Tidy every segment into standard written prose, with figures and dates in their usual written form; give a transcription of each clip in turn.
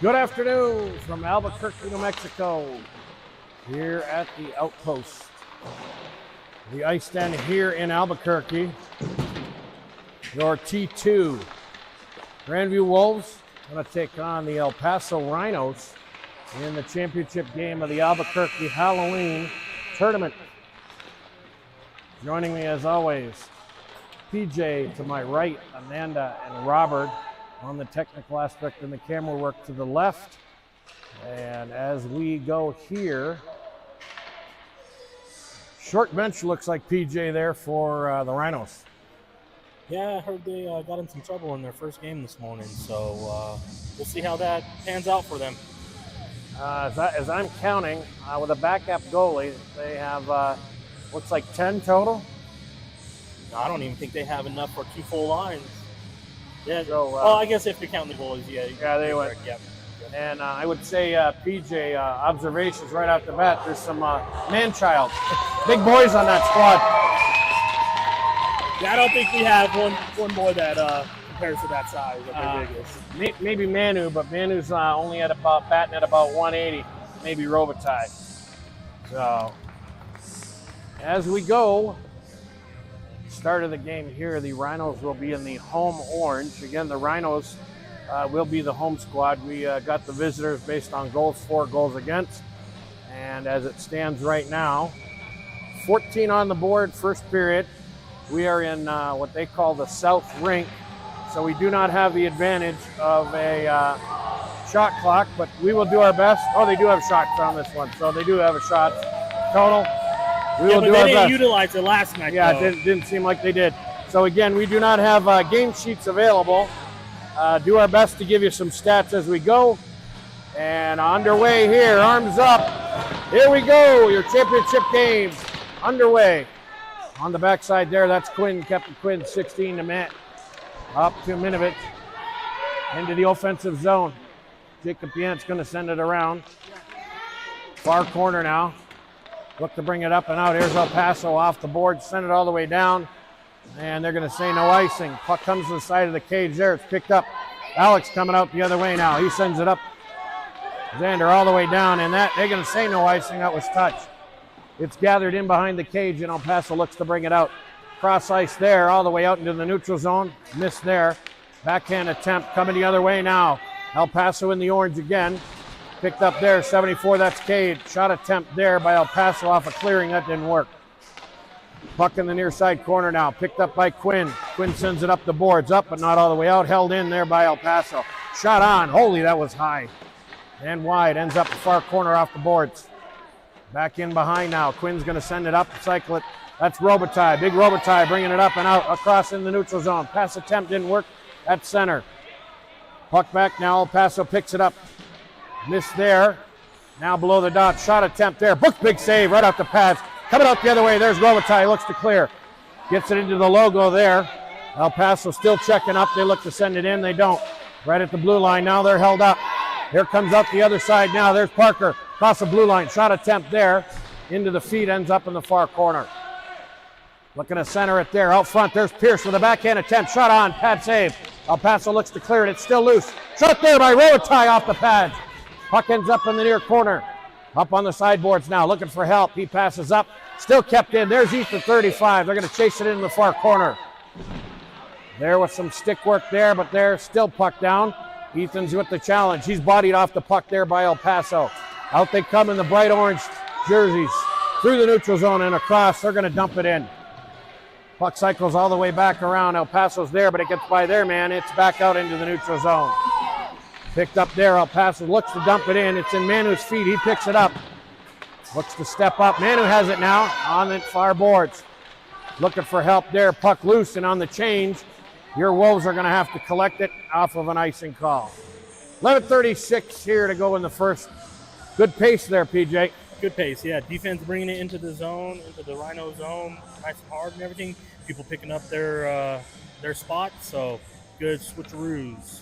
Good afternoon from Albuquerque, New Mexico, here at the Outpost. The ice den here in Albuquerque. Your T2 Grandview Wolves going to take on the El Paso Rhinos in the championship game of the Albuquerque Halloween tournament. Joining me as always, PJ to my right, Amanda and Robert on the technical aspect and the camera work to the left. And as we go here, short bench looks like PJ there for the Rhinos. Yeah, I heard they got in some trouble in their first game this morning, so we'll see how that pans out for them. As I'm counting, with a backup goalie, they have, looks like 10 total. I don't even think they have enough for two full lines. Yeah, so, I guess if you count the goalies, yeah. Yeah, they went. Yep. And I would say, PJ, observations right off the bat, there's some man-child. Big boys on that squad. Yeah, I don't think we have one boy that compares to that size of their biggest. Maybe Manu, but Manu's only at about batting at about 180. Maybe Robitaille. So, as we go, start of the game here, the Rhinos will be in the home orange. Again, the Rhinos will be the home squad. We got the visitors based on goals for, goals against. And as it stands right now, 14 on the board, first period. We are in what they call the South Rink. So we do not have the advantage of a shot clock, but we will do our best. Oh, they do have shots on this one. So they do have a shot total. We will do our best. They didn't utilize it last night. Yeah, it didn't seem like they did. So again, we do not have game sheets available. Do our best to give you some stats as we go. And underway here, arms up. Here we go, your championship game underway. On the backside there, that's Quinn, Captain Quinn, 16 to Matt. Up to Minovich. Into the offensive zone. Jacob Yant's going to send it around. Far corner now. Look to bring it up and out. Here's El Paso off the board. Send it all the way down. And they're going to say no icing. Puck comes to the side of the cage there. It's picked up. Alex coming out the other way now. He sends it up. Xander all the way down. And that they're going to say no icing. That was touched. It's gathered in behind the cage, and El Paso looks to bring it out. Cross ice there, all the way out into the neutral zone. Missed there. Backhand attempt coming the other way now. El Paso in the orange again. Picked up there, 74, that's Cade. Shot attempt there by El Paso off a clearing, that didn't work. Puck in the near side corner now, picked up by Quinn. Quinn sends it up the boards, up but not all the way out. Held in there by El Paso. Shot on, holy, that was high. And wide, ends up the far corner off the boards. Back in behind now, Quinn's gonna send it up, cycle it. That's Robitaille, big Robitaille bringing it up and out, across in the neutral zone. Pass attempt didn't work at center. Puck back now, El Paso picks it up. Missed there. Now below the dot. Shot attempt there. Book big save right off the pads. Coming out the other way. There's Robitaille. Looks to clear. Gets it into the logo there. El Paso still checking up. They look to send it in. They don't. Right at the blue line. Now they're held up. Here comes out the other side now. There's Parker. Across the blue line. Shot attempt there. Into the feet. Ends up in the far corner. Looking to center it there. Out front. There's Pierce with a backhand attempt. Shot on. Pad save. El Paso looks to clear it. It's still loose. Shot there by Robitaille off the pads. Puck ends up in the near corner. Up on the sideboards now, looking for help. He passes up, still kept in. There's Ethan, 35. They're going to chase it into the far corner. There was some stick work there, but they're still puck down. Ethan's with the challenge. He's bodied off the puck there by El Paso. Out they come in the bright orange jerseys. Through the neutral zone and across. They're going to dump it in. Puck cycles all the way back around. El Paso's there, but it gets by their man. It's back out into the neutral zone. Picked up there, El Paso looks to dump it in. It's in Manu's feet, he picks it up. Looks to step up, Manu has it now on the far boards. Looking for help there, puck loose and on the change. Your Wolves are gonna have to collect it off of an icing call. 11:36 here to go in the first. Good pace there, PJ. Good pace, yeah. Defense bringing it into the zone, into the Rhino zone, nice and hard and everything. People picking up their spots, so good switcheroos.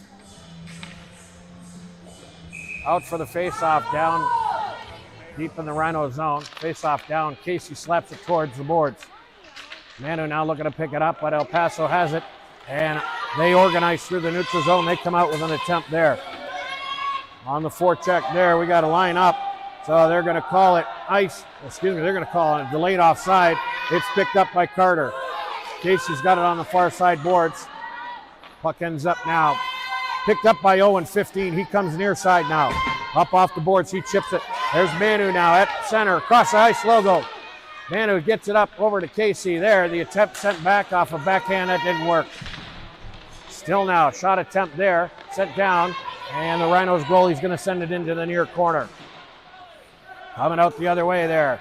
Out for the face-off, down deep in the Rhino zone. Face-off down, Casey slaps it towards the boards. Manu now looking to pick it up, but El Paso has it. And they organize through the neutral zone. They come out with an attempt there. On the forecheck there, we got to line up. So they're going to call it they're going to call it delayed offside. It's picked up by Carter. Casey's got it on the far side boards. Puck ends up now. Picked up by Owen, 15. He comes near side now. Up off the boards, he chips it. There's Manu now at center, across the ice logo. Manu gets it up over to Casey there. The attempt sent back off a backhand, that didn't work. Still now, shot attempt there, sent down, and the Rhinos goalie's going to send it into the near corner. Coming out the other way there.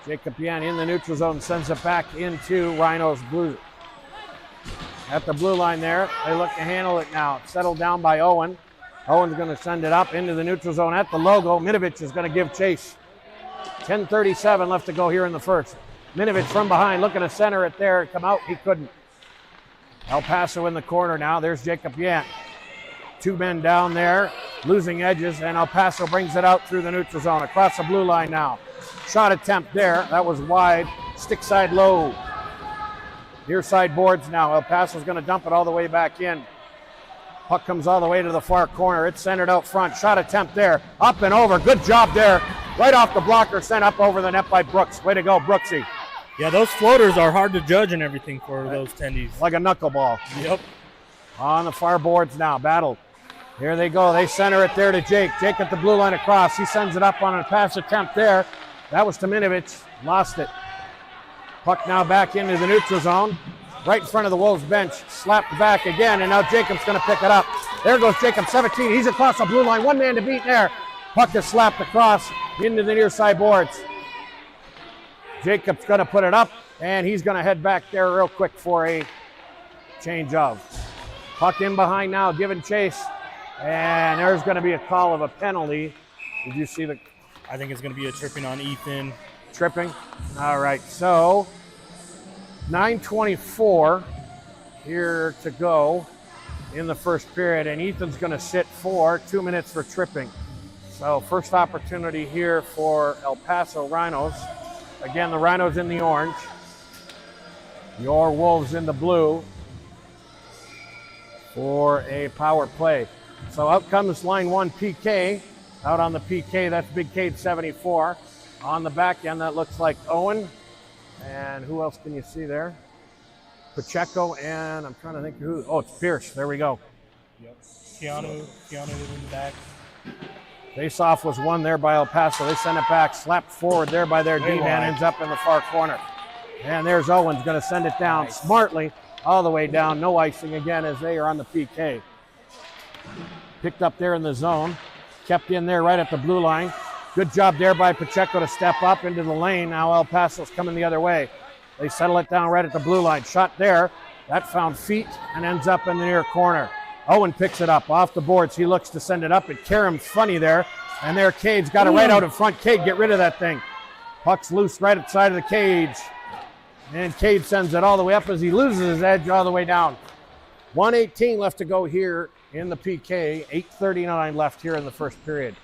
Jacob Yan in the neutral zone, sends it back into Rhinos blue. At the blue line there, they look to handle it now. Settled down by Owen. Owen's going to send it up into the neutral zone at the logo. Minovich is going to give chase. 10:37 left to go here in the first. Minovich from behind, looking to center it there. Come out, he couldn't. El Paso in the corner now. There's Jacob Yant. Two men down there, losing edges, and El Paso brings it out through the neutral zone. Across the blue line now. Shot attempt there. That was wide. Stick side low. Near side boards now. El Paso's going to dump it all the way back in. Puck comes all the way to the far corner. It's centered out front. Shot attempt there. Up and over. Good job there. Right off the blocker, sent up over the net by Brooks. Way to go, Brooksy. Yeah, those floaters are hard to judge and everything for those tendies. Like a knuckleball. Yep. On the far boards now. Battle. Here they go. They center it there to Jake. Jake at the blue line across. He sends it up on a pass attempt there. That was to Minovich. Lost it. Puck now back into the neutral zone. Right in front of the Wolves bench. Slapped back again, and now Jacob's going to pick it up. There goes Jacob, 17. He's across the blue line. One man to beat there. Puck is slapped across into the near side boards. Jacob's going to put it up, and he's going to head back there real quick for a change of. Puck in behind now, giving chase. And there's going to be a call of a penalty. Did you see the... I think it's going to be a tripping on Ethan. Tripping? All right, so 9:24 here to go in the first period, and Ethan's going to sit for 2 minutes for tripping. So first opportunity here for El Paso Rhinos. Again, the Rhinos in the orange. Your Wolves in the blue for a power play. So out comes line one, PK. Out on the PK, that's Big Cade 74. On the back end, that looks like Owen. And who else can you see there? Pacheco, and I'm trying to think who. Oh, it's Pierce. There we go. Yep. Keanu was in the back. Face-off was won there by El Paso. They send it back, slapped forward there by their D-man, ends up in the far corner. And there's Owens going to send it down smartly all the way down. No icing again as they are on the PK. Picked up there in the zone. Kept in there right at the blue line. Good job there by Pacheco to step up into the lane. Now El Paso's coming the other way. They settle it down right at the blue line. Shot there. That found feet and ends up in the near corner. Owen picks it up off the boards. He looks to send it up, and Karam's funny there. And there, Cade's got it right out in front. Cade, get rid of that thing. Puck's loose right outside of the cage. And Cade sends it all the way up as he loses his edge all the way down. 1:18 left to go here in the PK. 8:39 left here in the first period.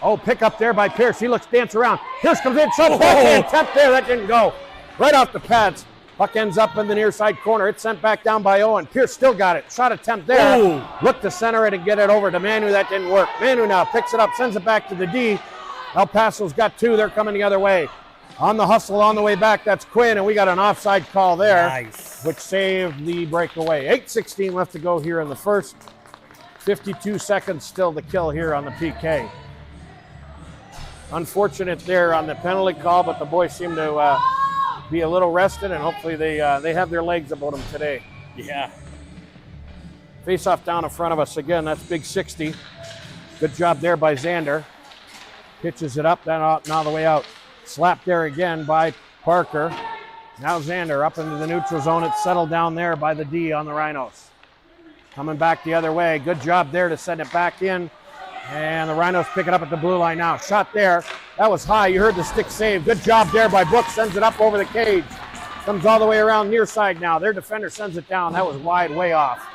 Oh, pick up there by Pierce. He looks, dance around. Pierce comes in, shoves backhand, attempt there. That didn't go. Right off the pads. Puck ends up in the near side corner. It's sent back down by Owen. Pierce still got it. Shot attempt there. Ooh. Looked to center it and get it over to Manu. That didn't work. Manu now picks it up, sends it back to the D. El Paso's got two. They're coming the other way. On the hustle on the way back, that's Quinn, and we got an offside call there, nice, which saved the breakaway. 8:16 left to go here in the first. 52 seconds still to kill here on the PK. Unfortunate there on the penalty call, but the boys seem to be a little rested, and hopefully they have their legs about them today. Yeah. Face-off down in front of us again. That's Big 60. Good job there by Xander. Pitches it up, then out, now the way out. Slapped there again by Parker. Now Xander up into the neutral zone. It's settled down there by the D on the Rhinos. Coming back the other way. Good job there to send it back in. And the Rhinos pick it up at the blue line now. Shot there. That was high. You heard the stick save. Good job there by Brooks. Sends it up over the cage. Comes all the way around near side now. Their defender sends it down. That was wide, way off.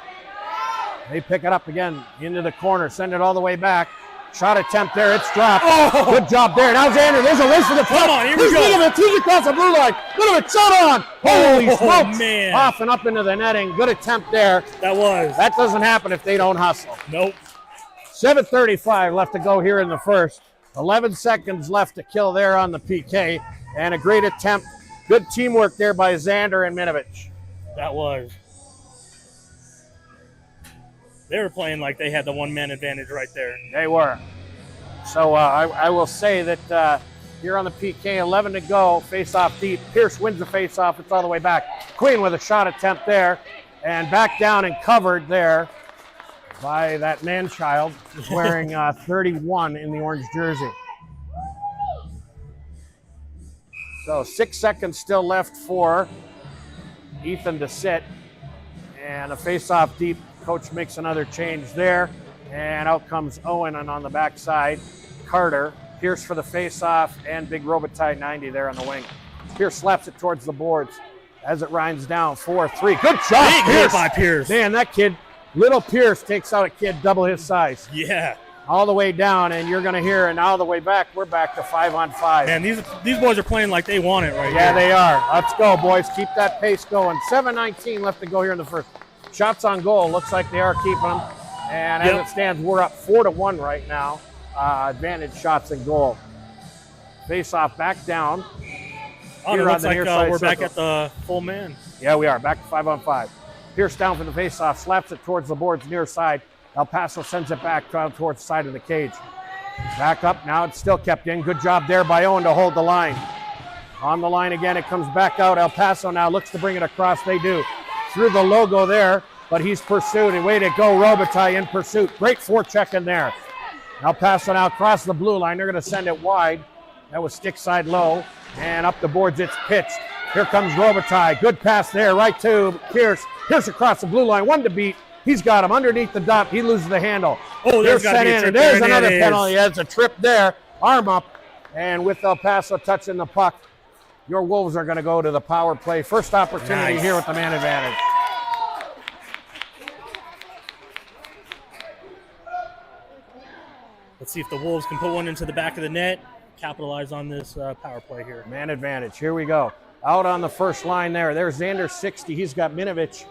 They pick it up again into the corner. Send it all the way back. Shot attempt there. It's dropped. Oh. Good job there. Now Xander. There's a race to the puck. Come on, here we go. He's across the blue line. Look at it. Shot on. Holy smokes. Man. Off and up into the netting. Good attempt there. That was. That doesn't happen if they don't hustle. Nope. 7:35 left to go here in the first. 11 seconds left to kill there on the PK. And a great attempt. Good teamwork there by Xander and Minovich. That was. They were playing like they had the one-man advantage right there. They were. So I will say that here on the PK, 11 to go, face-off deep. Pierce wins the face-off. It's all the way back. Queen with a shot attempt there. And back down and covered there by that man-child wearing 31 in the orange jersey. So 6 seconds still left for Ethan to sit. And a face-off deep. Coach makes another change there. And out comes Owen, and on the backside, Carter. Pierce for the face-off, and big Robitaille 90 there on the wing. Pierce slaps it towards the boards as it winds down. 4-3. Good shot, Big hit by Pierce. Man, that kid, little Pierce, takes out a kid double his size. Yeah. All the way down, and you're going to hear, and all the way back, we're back to 5-on-5. Man, these boys are playing like they want it right Yeah, here. they are. Let's go, boys. Keep that pace going. 7:19 left to go here in the first. Shots on goal. Looks like they are keeping them. And as it stands, we're up 4-1 right now. Advantage shots and goal. Face off back down. Oh, it looks like we're back at the full man. Yeah, we are. Back to 5-on-5. Pierce down for the face off. Slaps it towards the boards near side. El Paso sends it back towards the side of the cage. Back up now. It's still kept in. Good job there by Owen to hold the line. On the line again. It comes back out. El Paso now looks to bring it across. They do. Through the logo there. But he's pursued, and way to go, Robitaille in pursuit. Great forecheck in there. El Paso now across the blue line. They're going to send it wide. That was stick side low, and up the boards it's pitched. Here comes Robitaille. Good pass there, right to Pierce. Pierce across the blue line, one to beat. He's got him underneath the dot. He loses the handle. Oh, there's got to be a trip there. There's another penalty. That's a trip there. Arm up, and with El Paso touching the puck, your Wolves are going to go to the power play. First opportunity here with the man advantage. Let's see if the Wolves can put one into the back of the net, capitalize on this power play here. Man advantage. Here we go. Out on the first line there. There's Xander 60. He's got Minovich.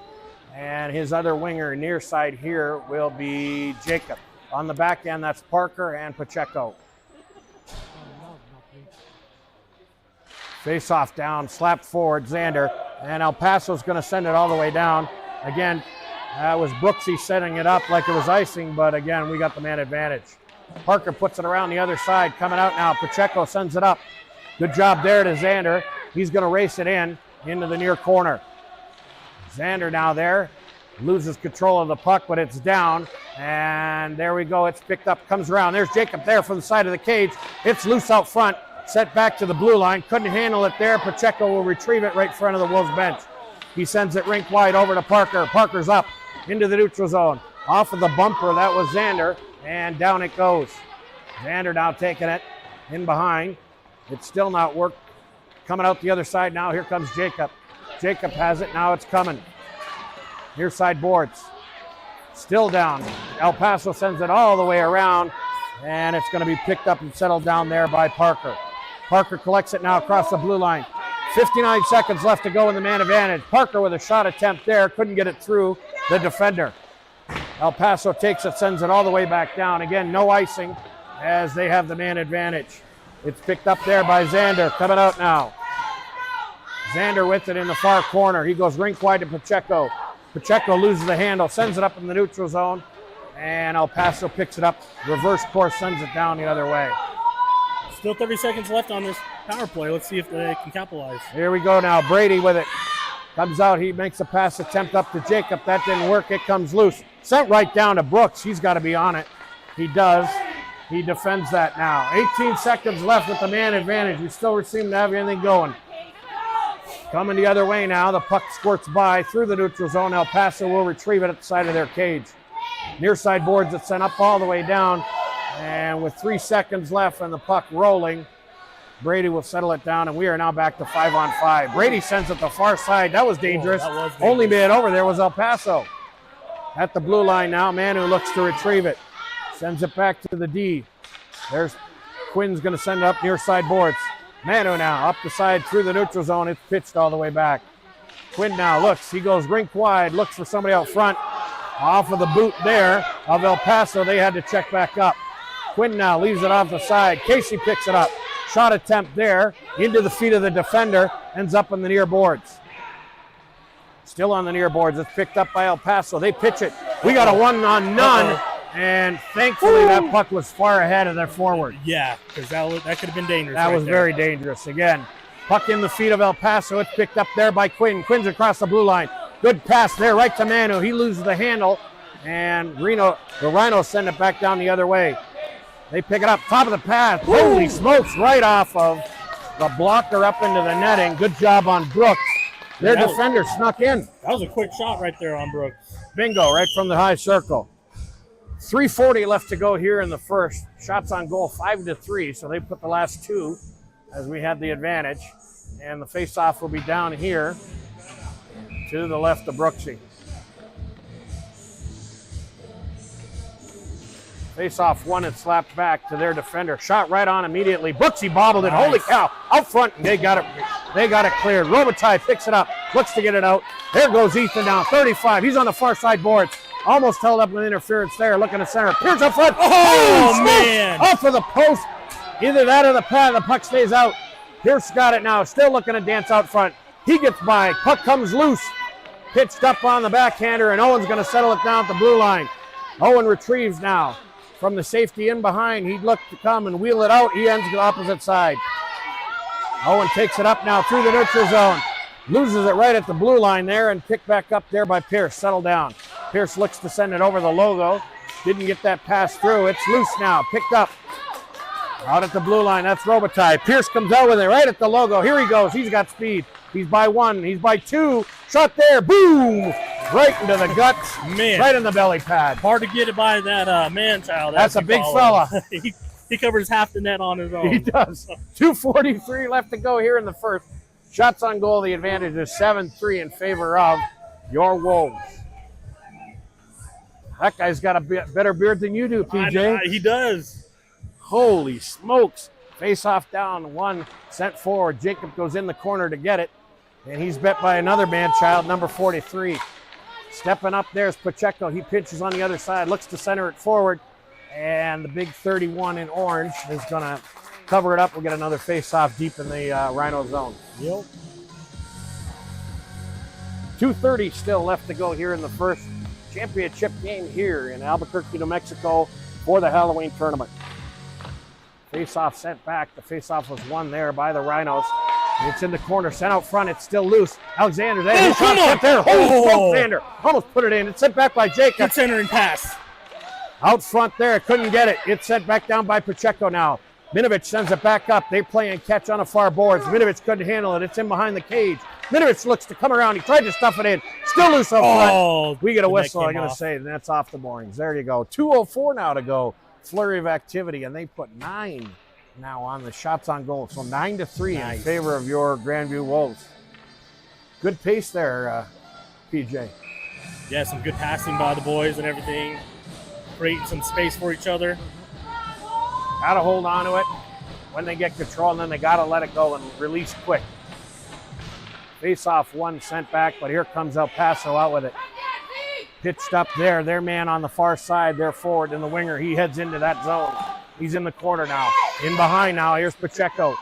And his other winger near side here will be Jacob. On the back end, that's Parker and Pacheco. Face off down, slapped forward, Xander. And El Paso's going to send it all the way down. Again, that was Brooksy setting it up like it was icing, but again, we got the man advantage. Parker puts it around the other side, coming out now. Pacheco sends it up. Good job there to Xander. He's going to race it into the near corner. Xander now there, loses control of the puck, but it's down. And there we go, it's picked up, comes around. There's Jacob there from the side of the cage. It's loose out front, set back to the blue line. Couldn't handle it there. Pacheco will retrieve it right in front of the Wolves bench. He sends it rink wide over to Parker. Parker's up into the neutral zone. Off of the bumper, that was Xander. And down it goes. Xander now taking it in behind. It's still not worked. Coming out the other side now. Here comes Jacob. Jacob has it. Now it's coming. Near side boards. Still down. El Paso sends it all the way around. And it's going to be picked up and settled down there by Parker. Parker collects it now across the blue line. 59 seconds left to go in the man advantage. Parker with a shot attempt there. Couldn't get it through the defender. El Paso takes it, sends it all the way back down. Again, no icing as they have the man advantage. It's picked up there by Xander, coming out now. Xander with it in the far corner. He goes rink wide to Pacheco. Pacheco loses the handle, sends it up in the neutral zone, and El Paso picks it up. Reverse course, sends it down the other way. Still 30 seconds left on this power play. Let's see if they can capitalize. Here we go now. Brady with it. Comes out, he makes a pass attempt up to Jacob. That didn't work, it comes loose. Sent right down to Brooks. He's got to be on it. He does. He defends that now. 18 seconds left with the man advantage. We still seem to have anything going. Coming the other way now. The puck squirts by through the neutral zone. El Paso will retrieve it at the side of their cage. Near side boards, it's sent up all the way down. And with 3 seconds left and the puck rolling, Brady will settle it down, and we are now back to 5-on-5. Brady sends it the far side. That was dangerous. Oh, that was dangerous. Only man over there was El Paso. At the blue line now, Manu looks to retrieve it. Sends it back to the D. There's Quinn's going to send it up near side boards. Manu now up the side through the neutral zone. It's pitched all the way back. Quinn now looks. He goes rink wide, looks for somebody out front. off of the boot there of El Paso. They had to check back up. Quinn now leaves it off the side. Casey picks it up. Shot attempt there into the feet of the defender. Ends up on the near boards. Still on the near boards. It's picked up by El Paso. They pitch it. We got a 1-on-none. And thankfully that puck was far ahead of their forward. Yeah, because that could have been dangerous. That was very dangerous. Again, puck in the feet of El Paso. It's picked up there by Quinn. Quinn's across the blue line. Good pass there right to Manu. He loses the handle. And the Rhinos send it back down the other way. They pick it up, top of the path. Holy smokes, right off of the blocker up into the netting. Good job on Brooks. Their defender snuck in. That was a quick shot right there on Brooks. Bingo, right from the high circle. 3:40 left to go here in the first. Shots on goal 5-3, so they put the last two as we had the advantage. And the face-off will be down here to the left of Brooksy. Face-off won and slapped back to their defender. Shot right on immediately. Brooksy bobbled it. Nice. Holy cow. Out front, and they got it cleared. Robitaille picks it up. Looks to get it out. There goes Ethan down. 35. He's on the far side boards. Almost held up with interference there. Looking to center. Pierce up front. Oh man. Off of the post. Either that or the pad. The puck stays out. Pierce got it now. Still looking to dance out front. He gets by. Puck comes loose. Pitched up on the backhander, and Owen's going to settle it down at the blue line. Owen retrieves now from the safety in behind. He'd look to come and wheel it out. He ends the opposite side. Owen takes it up now through the neutral zone. Loses it right at the blue line there and picked back up there by Pierce. Settle down. Pierce looks to send it over the logo. Didn't get that pass through. It's loose now. Picked up. Out at the blue line. That's Robitaille. Pierce comes out with it right at the logo. Here he goes. He's got speed. He's by one. He's by two. Shot there. Boom! Right into the guts. Man. Right in the belly pad. Hard to get it by that man-child. That's a big fella. He covers half the net on his own. He does. 2:43 left to go here in the first. Shots on goal. The advantage is 7-3 in favor of your Wolves. That guy's got a better beard than you do, PJ. He does. Holy smokes. Face off down, one sent forward. Jacob goes in the corner to get it, and he's bet by another man-child, number 43. Stepping up there is Pacheco. He pitches on the other side, looks to center it forward, and the big 31 in orange is going to cover it up. We'll get another face-off deep in the Rhino zone. Yep. 2:30 still left to go here in the first championship game here in Albuquerque, New Mexico for the Halloween tournament. Face-off sent back. The face-off was won there by the Rhinos. It's in the corner, sent out front. It's still loose. Alexander there. Oh, come on! There. Holy Alexander almost put it in. It's sent back by Jacob. Good centering pass. Out front there, couldn't get it. It's sent back down by Pacheco now. Minovich sends it back up. They play and catch on the far boards. Minovich couldn't handle it. It's in behind the cage. Minovich looks to come around. He tried to stuff it in. Still loose up front. We get a whistle, I'm going to say, and that's off the moorings. There you go. 2:04 now to go. Flurry of activity, and they put 9 now on the shots on goal. So 9-3 in favor of your Grandview Wolves. Good pace there, PJ. Yeah, some good passing by the boys and everything. Creating some space for each other. Got to hold on to it when they get control, and then they got to let it go and release quick. Face-off one sent back, but here comes El Paso out with it. Pitched up there. Their man on the far side, their forward in the winger. He heads into that zone. He's in the corner now. In behind now. Here's Pacheco.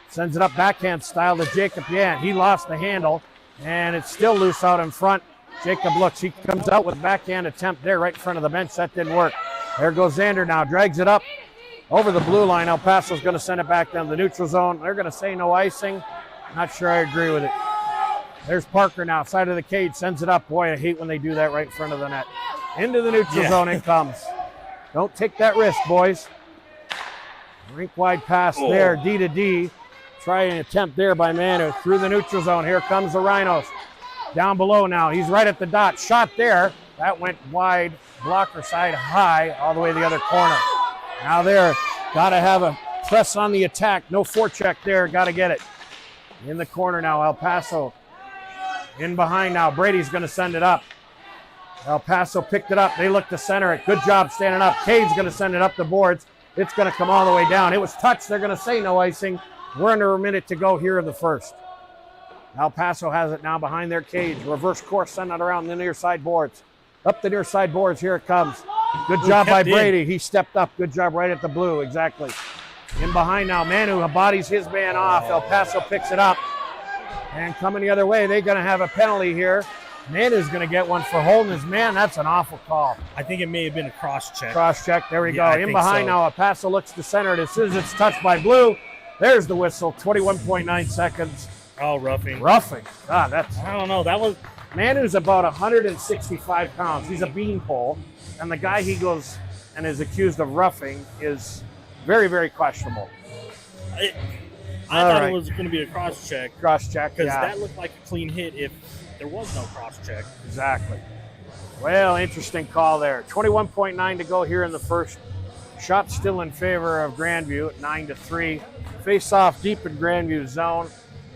Sends it up backhand style to Jacob. Yeah, he lost the handle, and it's still loose out in front. Jacob looks. He comes out with backhand attempt there right in front of the bench. That didn't work. There goes Xander now. Drags it up over the blue line. El Paso's going to send it back down the neutral zone. They're going to say no icing. Not sure I agree with it. There's Parker now, side of the cage, sends it up. Boy, I hate when they do that right in front of the net. Into the neutral zone it comes. Don't take that risk, boys. Rink-wide pass there, D to D. Try an attempt there by Manu through the neutral zone. Here comes the Rhinos. Down below now, he's right at the dot. Shot there. That went wide, blocker side high, all the way to the other corner. Now there, got to have a press on the attack. No forecheck there, got to get it. In the corner now, El Paso. In behind now, Brady's going to send it up. El Paso picked it up. They look to center it. Good job standing up. Cade's going to send it up the boards. It's going to come all the way down. It was touched. They're going to say no icing. We're under a minute to go here in the first. El Paso has it now behind their cage. Reverse course, send it around the near side boards. Up the near side boards. Here it comes. Good job by kept in. Brady. He stepped up. Good job right at the blue. Exactly. In behind now. Manu bodies his man off. El Paso picks it up. And coming the other way, they're going to have a penalty here. Manu's going to get one for holding his man. That's an awful call. I think it may have been a cross check. Cross check. There we go. I In think behind so. now. El Paso looks to center it. As soon as it's touched by blue, there's the whistle. 21.9 seconds. Oh, roughing. Roughing. God, that's... I don't know. That was Manu's about 165 pounds. He's a beanpole. And the guy he goes and is accused of roughing is very, very questionable. I All thought right. it was going to be a cross check Cross check. because Yeah, that looked like a clean hit if there was no cross check. exactly. Well, interesting call there. 21.9 to go here in the first. Shot still in favor of Grandview at 9-3. Face off deep in Grandview's zone.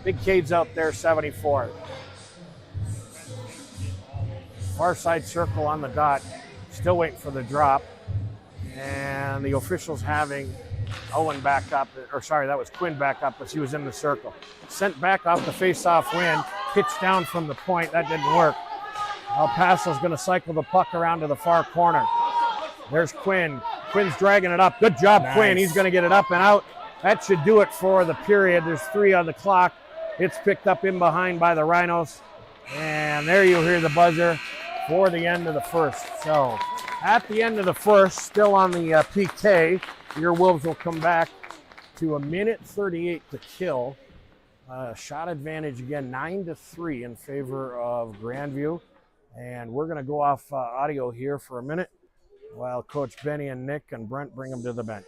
Big Cade's out there, 74. Far side circle on the dot. Still waiting for the drop. And the officials having Owen back up, or sorry, that was Quinn back up, but he was in the circle. Sent back off the face-off win, pitched down from the point. That didn't work. El Paso's going to cycle the puck around to the far corner. There's Quinn. Quinn's dragging it up. Good job, Nice. Quinn. He's going to get it up and out. That should do it for the period. There's 3 on the clock. It's picked up in behind by the Rhinos. And there you hear the buzzer for the end of the first. So at the end of the first, still on the PK, your Wolves will come back to 1:38 to kill. Shot advantage again, 9-3 in favor of Grandview. And we're going to go off audio here for a minute while Coach Benny and Nick and Brent bring them to the bench.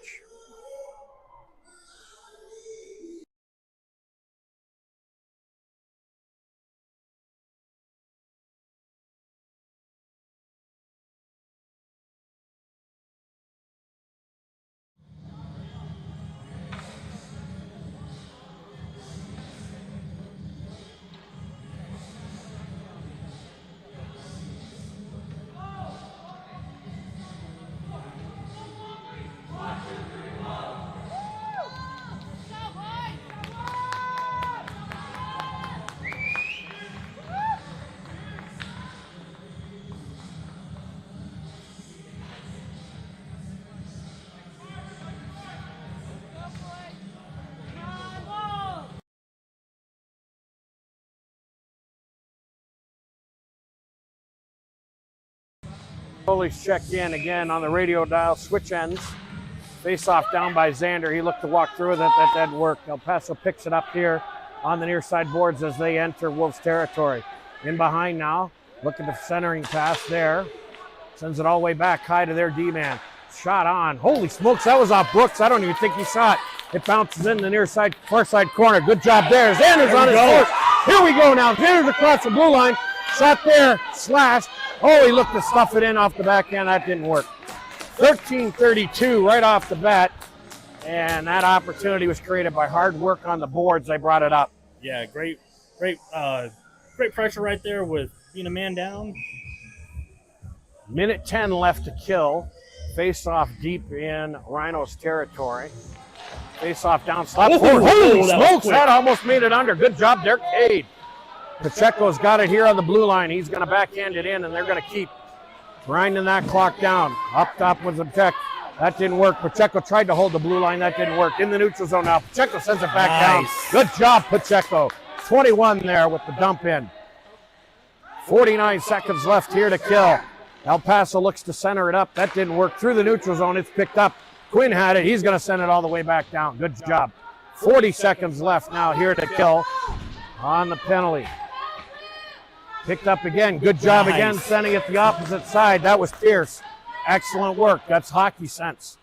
Goalies check in again on the radio dial, switch ends. Face off down by Xander. He looked to walk through with it. That didn't work. El Paso picks it up here on the near side boards as they enter Wolves territory. In behind now, looking to centering pass there. Sends it all the way back high to their D-man. Shot on. Holy smokes, that was off Brooks. I don't even think he saw it. It bounces in the near side, far side corner. Good job there. Xander's on his horse. Here we go now. Xander's across the blue line. Shot there, slashed. Oh, he looked to stuff it in off the backhand. That didn't work. 13:32 right off the bat. And that opportunity was created by hard work on the boards. They brought it up. Yeah, great pressure right there with being a man down. Minute 10 left to kill. Face off deep in Rhinos territory. Face off down slot. Oh, Holy that was smokes, quick. that almost made it under. Good job, Derek Cade. Pacheco's got it here on the blue line. He's going to backhand it in, and they're going to keep grinding that clock down. Up top was a check. That didn't work. Pacheco tried to hold the blue line. That didn't work. In the neutral zone now. Pacheco sends it back down. Nice. Good job, Pacheco. 21 there with the dump in. 49 seconds left here to kill. El Paso looks to center it up. That didn't work. Through the neutral zone, it's picked up. Quinn had it. He's going to send it all the way back down. Good job. 40 seconds left now here to kill on the penalty. Picked up again. Good job Nice. again sending it the opposite side. That was fierce. Excellent work. That's hockey sense.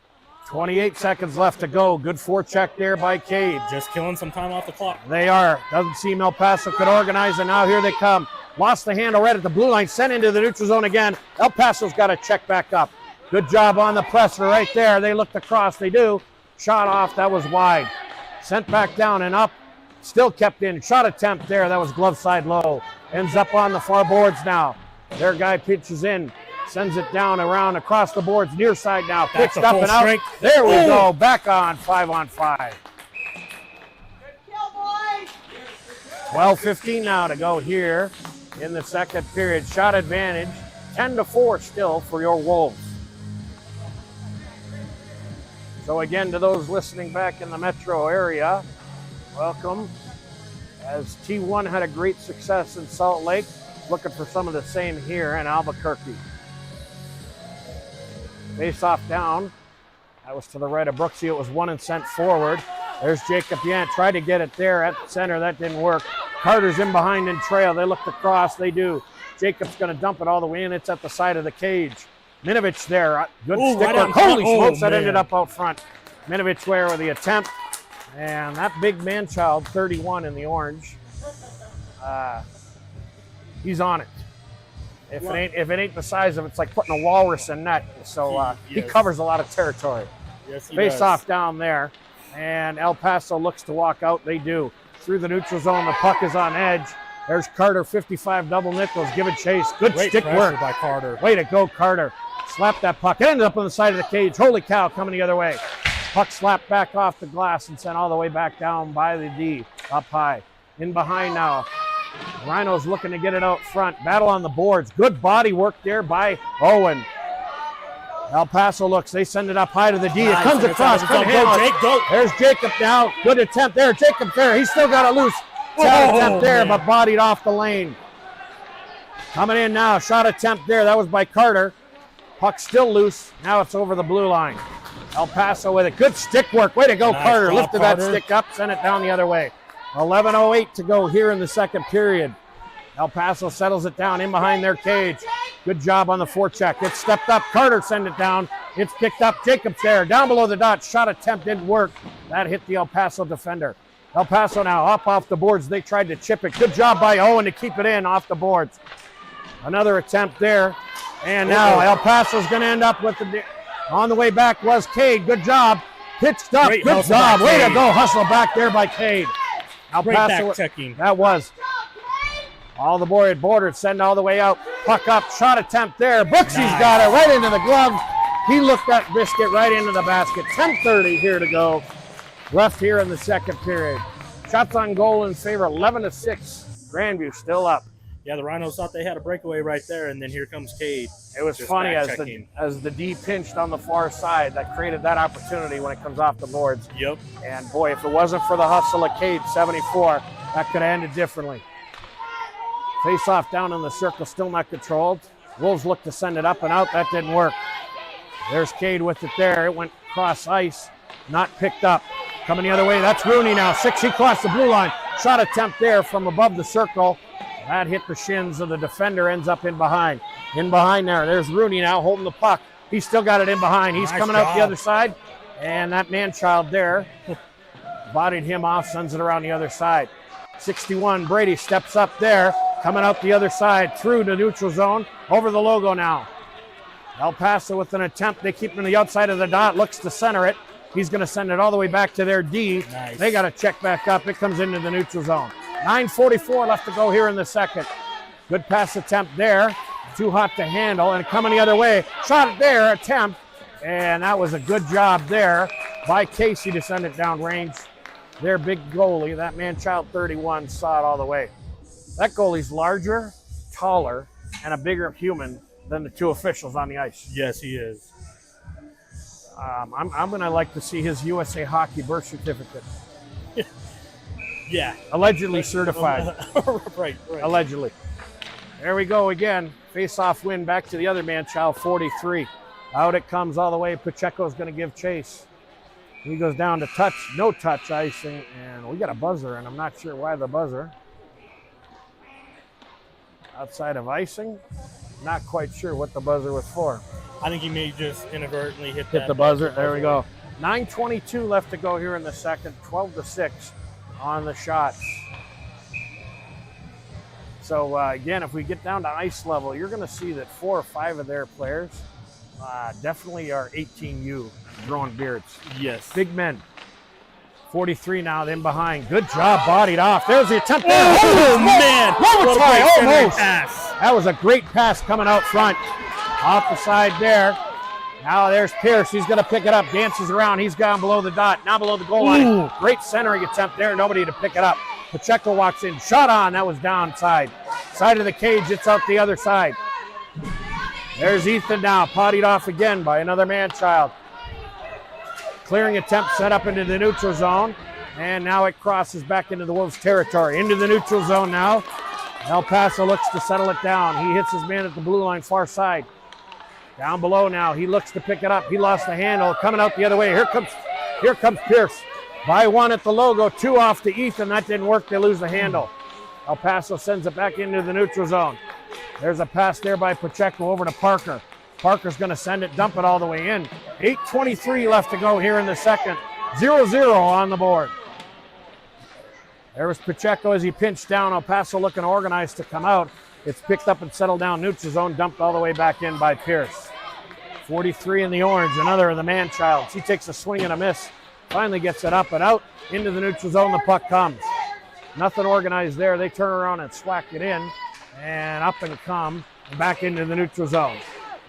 28 seconds left to go. Good forecheck there by Cade. Just killing some time off the clock. They are. Doesn't seem El Paso could organize, and now here they come. Lost the handle right at the blue line. Sent into the neutral zone again. El Paso's got to check back up. Good job on the presser right there. They looked across. They do. Shot off. That was wide. Sent back down and up. Still kept in. Shot attempt there. That was glove side low. Ends up on the far boards now. Their guy pitches in. Sends it down around across the boards. Near side now. That's Pitched a up full and out. strength. There we Ooh. go. Back on 5-on-5. 12:15 now to go here in the second period. Shot advantage 10-4 still for your Wolves. So again, to those listening back in the metro area, welcome. As T1 had a great success in Salt Lake, looking for some of the same here in Albuquerque. Face off down. That was to the right of Brooksy. It was one and sent forward. There's Jacob Yant. Tried to get it there at the center. That didn't work. Carter's in behind in trail. They looked across. They do. Jacob's going to dump it all the way in. It's at the side of the cage. Minovich there. Good stick work. Holy smokes, that ended up out front. Minovich there with the attempt. And that big man-child, 31 in the orange, he's on it. If it ain't the size of it, it's like putting a walrus in net. So he covers a lot of territory. Yes, he Face does. off down there. And El Paso looks to walk out. They do. Through the neutral zone, the puck is on edge. There's Carter, 55 double nickels, giving chase. Good Great stick work by Carter. Way to go, Carter. Slap that puck. It ended up on the side of the cage. Holy cow, coming the other way. Puck slapped back off the glass and sent all the way back down by the D. Up high. In behind now. Rhinos looking to get it out front. Battle on the boards. Good body work there by Owen. El Paso looks. They send it up high to the D. It comes across. Good handle. Go. There's Jacob now. Good attempt there. Jacob there. He's still got it loose. Shot attempt there, but bodied off the lane. Coming in now. Shot attempt there. That was by Carter. Puck still loose. Now it's over the blue line. El Paso with it. Good stick work. Way to go, Nice Carter. job, Lifted Carter. that stick up. Sent it down the other way. 11:08 to go here in the second period. El Paso settles it down in behind their cage. Good job on the forecheck. It's stepped up. Carter send it down. It's picked up. Jacobs there. Down below the dot. Shot attempt didn't work. That hit the El Paso defender. El Paso now up off the boards. They tried to chip it. Good job by Owen to keep it in off the boards. Another attempt there. And now El Paso's going to end up with the... On the way back was Cade. Good job. Pitched up. Great Good job. Way to Cade. go. Hustle back there by Cade. El Great Paso, back checking. that was. All the boy at border send all the way out. Puck up. Shot attempt there. Brooksy's Nice. got it right into the glove. He looked that biscuit right into the basket. 10:30 here to go. Left here in the second period. Shots on goal in favor. 11-6. Grandview still up. Yeah, the Rhinos thought they had a breakaway right there, and then here comes Cade. It was Just funny back as checking. the D pinched on the far side. That created that opportunity when it comes off the boards. Yep. And boy, if it wasn't for the hustle of Cade, 74, that could have ended differently. Face off down in the circle, still not controlled. Wolves look to send it up and out. That didn't work. There's Cade with it there. It went cross ice, not picked up. Coming the other way, that's Rooney now. 6, he crossed the blue line. Shot attempt there from above the circle. That hit the shins of the defender, ends up in behind. In behind there. There's Rooney now holding the puck. He's still got it in behind. He's Nice coming out the job. other side. And that man-child there bodied him off, sends it around the other side. 61, Brady steps up there, coming out the other side through the neutral zone, over the logo now. El Paso with an attempt. They keep him on the outside of the dot, looks to center it. He's going to send it all the way back to their D. Nice. They got to check back up. It comes into the neutral zone. 9:44 left to go here in the second. Good pass attempt there. Too hot to handle, and coming the other way. Shot it there, attempt. And that was a good job there by Casey to send it down range. Their big goalie, that man-child 31, saw it all the way. That goalie's larger, taller, and a bigger human than the two officials on the ice. Yes, he is. I'm going to like to see his USA Hockey birth certificate. Yeah. Allegedly certified. right. Allegedly. There we go again. Face-off win back to the other man-child, 43. Out it comes all the way. Pacheco's going to give chase. He goes down to touch, no touch icing, and we got a buzzer, and I'm not sure why the buzzer. Outside of icing, not quite sure what the buzzer was for. I think he may just inadvertently hit The buzzer. There we go. 9:22 left to go here in the second. 12-6 on the shots. So again, if we get down to ice level, you're going to see that 4 or 5 of their players definitely are 18U growing beards. Yes. Big men. 43 now, then behind. Good job, bodied off. There's the attempt there. Oh, man. What a What a tie, great centering almost. pass. That was a great pass coming out front. Off the side there. Now there's Pierce. He's going to pick it up. Dances around. He's gone below the dot. Now below the goal line. Ooh. Great centering attempt there. Nobody to pick it up. Pacheco walks in. Shot on. That was downside. Side of the cage. It's out the other side. There's Ethan now, pottied off again by another man-child. Clearing attempt set up into the neutral zone, and now it crosses back into the Wolves' territory. Into the neutral zone now. El Paso looks to settle it down. He hits his man at the blue line, far side. Down below now, he looks to pick it up. He lost the handle, coming out the other way. Here comes Pierce. By one at the logo, 2 off to Ethan. That didn't work, they lose the handle. El Paso sends it back into the neutral zone. There's a pass there by Pacheco over to Parker. Parker's gonna send it, dump it all the way in. 8:23 left to go here in the second. 0-0 on the board. There was Pacheco as he pinched down. El Paso looking organized to come out. It's picked up and settled down neutral zone, dumped all the way back in by Pierce. 43 in the orange, another of the man-childs. He takes a swing and a miss. Finally gets it up and out into the neutral zone. The puck comes. Nothing organized there. They turn around and swack it in, and up and come and back into the neutral zone.